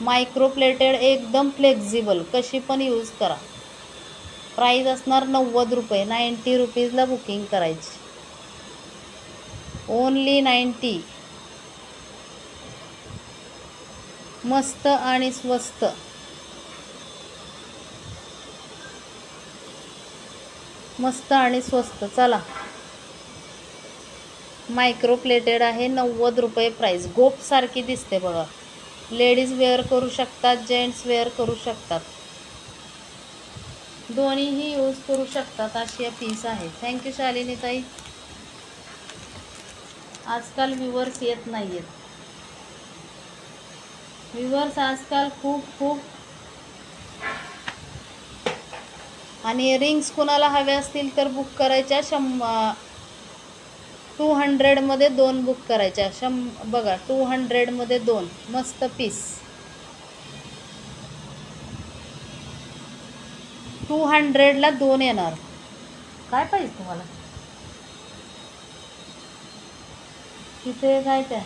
मायक्रो प्लेटेड, एकदम फ्लेक्झिबल. कशी पण यूज करा. प्राइस असणार 90 रुपये. 90 रुपीजला बुकिंग करायची. ओनली 90. मस्त आणि स्वस्त. मस्त आणि स्वस्त. चला, मायक्रो प्लेटेड आहे. 90 रुपये प्राइस. गोप सारखी दिसते बघा. लेडीज वेअर करू शकतात, जेंट्स वेअर करू शकतात, दोन्हीही यूज करू शकतात अशी पीस आहे. थँक्यू शालिनी ताई. आजकाल व्ह्यूवर्स येत नाही आहेत. व्ह्यूवर्स आजकाल खूप. आणि रिंग्स कुणाला हवे असतील तर बुक करायच्या. 200 मध्ये 2 बुक करायच्या. बघा, 200 मध्ये 2. मस्त पीस. 200ला 2 येणार. काय पाहिजे तुम्हाला? तिथे काय त्या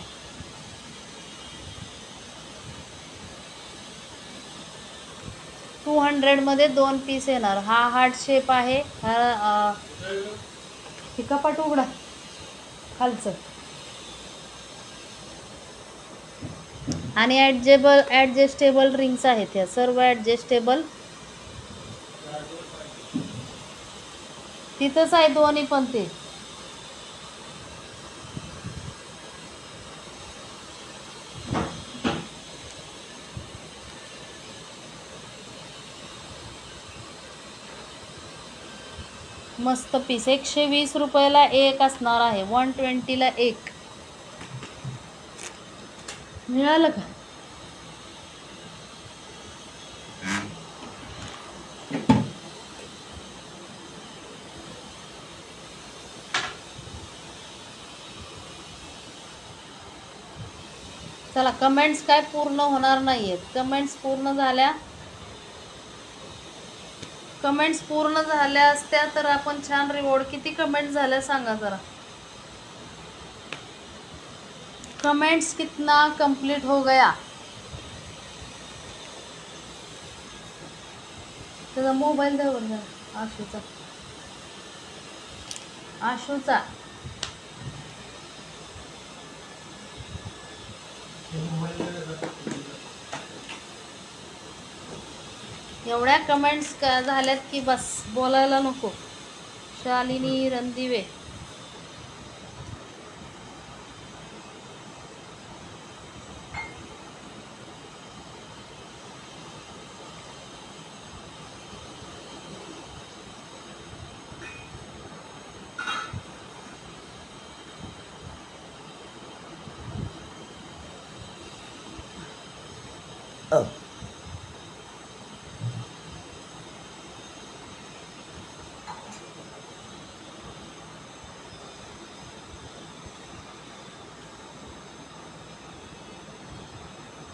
200 मध्ये 2 पीस येणार. हा हार्ट शेप आहे. हा कपाट उघडा खालचं. आणि ॲडजस्टेबल रिंग्स आहेत ह्या सर्व. ॲडजस्टेबल तिथंच आहे दोन्ही पण. ते मस्त पीस. 120 रुपयाला एक असणार आहे. 120ला एक. मिळालं का? चला, कमेंट्स काय पूर्ण होणार नाही आहेत. कमेंट्स पूर्ण झाल्या कमेंट्स पूर्ण झाल्या असत्या तर आपण छान रिवॉर्ड. किती कमेंट्स झाल्या सांगा जरा. कमेंट्स कितना कंप्लीट हो गया. त्याचा मोबाईल द्यावर जा. आशूचा आशूचा एवढ्या कमेंट्स झाल्यात की बस बोलायला नको. शालिनी रणदिवे.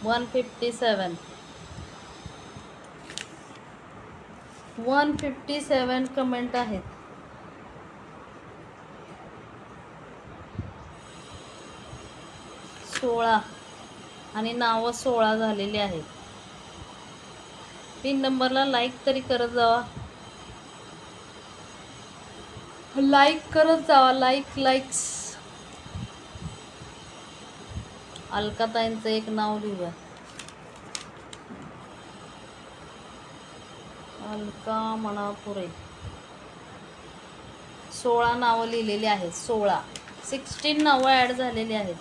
वन 157 कमेंट आहेत. सोळा आणि नावं 16 झालेली आहेत. पिन नंबरला लाईक तरी करत जावा. लाईक करत जावा. लाईक्स. अलकाताईंचं एक नाव लिहूया. अलका मनापुरे. 16 नावं लिहिलेली आहेत. 16 नावं ॲड झालेली आहेत.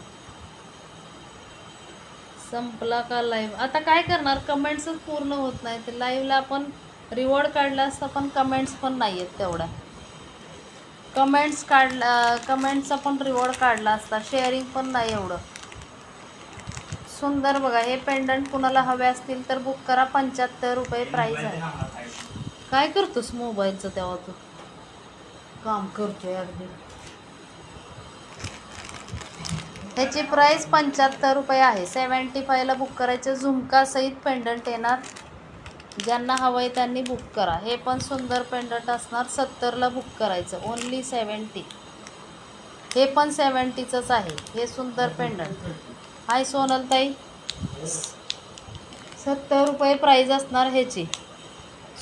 संपला का लाईव्ह. आता काय करणार, कमेंट्सच पूर्ण होत नाही. ते लाईव्हला आपण रिवॉर्ड काढला असता पण कमेंट्स पण नाही आहेत तेवढ्या. कमेंट्सचा पण रिवॉर्ड काढला असता. शेअरिंग पण नाही एवढं. सुंदर बघा. हे पेंडंट कुणाला हवे असतील तर बुक करा. 75 रुपये प्राईस आहे. काय करतोस मोबाईलचं तेव्हा तू. काम करतोय अगदी. ह्याची प्राईस 75 रुपये आहे. 75ला बुक करायचं. झुमका सहित पेंडंट येणार. ज्यांना हवं आहे त्यांनी बुक करा. हे पण सुंदर पेंडंट असणार. 70ला बुक करायचं. ओनली 70. हे पण 70चंच आहे. हे सुंदर पेंडंट. हाय सोनलताई. 70 रुपये प्राईज असणार ह्याची.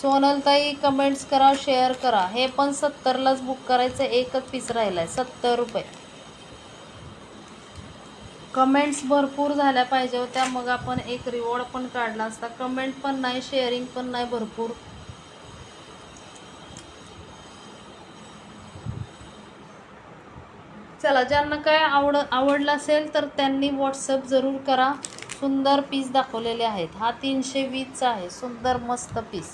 सोनलताई कमेंट्स करा, शेअर करा. हे पण 70लाच बुक करायचं. एकच पीस राहिला आहे. 70 रुपये. कमेंट्स भरपूर झाल्या पाहिजे होत्या, मग आपण एक रिवॉर्ड पण काढला असता. कमेंट पण नाही, शेअरिंग पण नाही भरपूर. चला, ज्यांना काय आवडलं असेल तर त्यांनी व्हॉट्सअप जरूर करा. सुंदर पीस दाखवलेले आहेत. हा 320चा आहे. सुंदर मस्त पीस.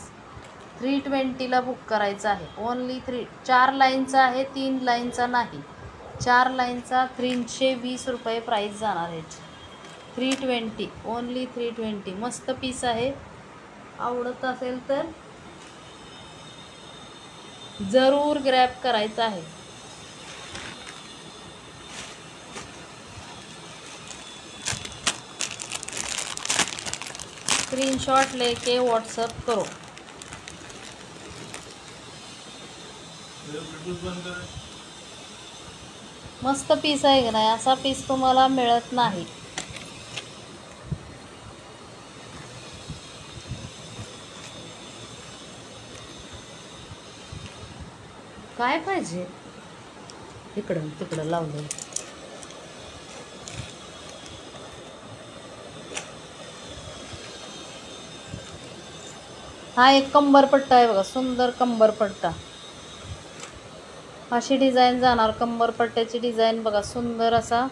320ला बुक करायचा आहे. ओनली 4 लाईनचा आहे. 3 लाईनचा नाही. 4 लाईनचा 320 रुपये प्राईस जाणार ह्याची. 320. ओनली 320. मस्त पीस आहे. आवडत असेल तर जरूर ग्रॅब करायचं आहे. स्क्रीनशॉट लेके व्हाट्सअप करो. मस्त पीस आहे का नाही. असा पीस तुम्हाला मिळत नाही. काय पाहिजे. इकडं तिकडं लावलं. हा एक कंबरपट्टा आहे बघा. सुंदर कंबरपट्टा. अशी डिझाईन जाणार. कंबरपट्ट्याची डिझाईन बघा. सुंदर असा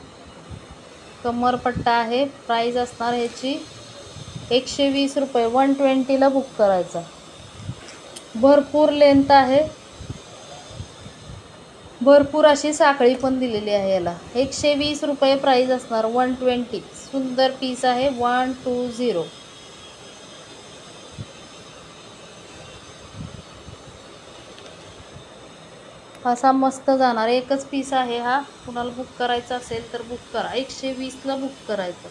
कमरपट्टा आहे. प्राईस असणार ह्याची 120 रुपये. 120ला बुक करायचा. भरपूर लेंथ आहे. भरपूर अशी साखळी पण दिलेली आहे याला. 120 रुपये प्राईस असणार. 120. सुंदर पीस आहे. 120. असा मस्त जाणार. एकच पीस आहे हा. कुणाला बुक करायचा असेल तर बुक करा. 120ला बुक करायचं.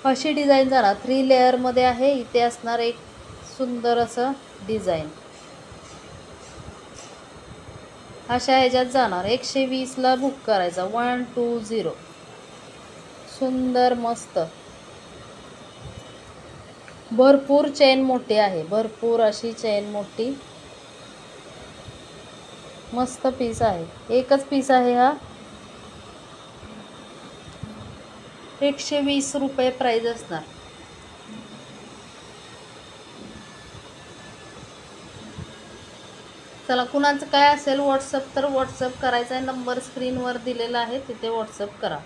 अशी डिझाईन जाणार 3 लेअरमध्ये आहे. इथे असणार एक सुंदर असं डिझाईन. अशा ह्याच्यात जाणार 120ला बुक करायचा. 120. सुंदर मस्त. भरपूर चेन मोठी आहे, भरपूर अशी चेन मोठी. मस्त पीस आहे, एकच पीस आहे हा. 120 रुपये प्राइस असणार. चला, कुणाचं काय असेल व्हॉट्सअप तर व्हॉट्सअप करायचा आहे. नंबर स्क्रीनवर दिलेला आहे, तिथे व्हॉट्सअप करा.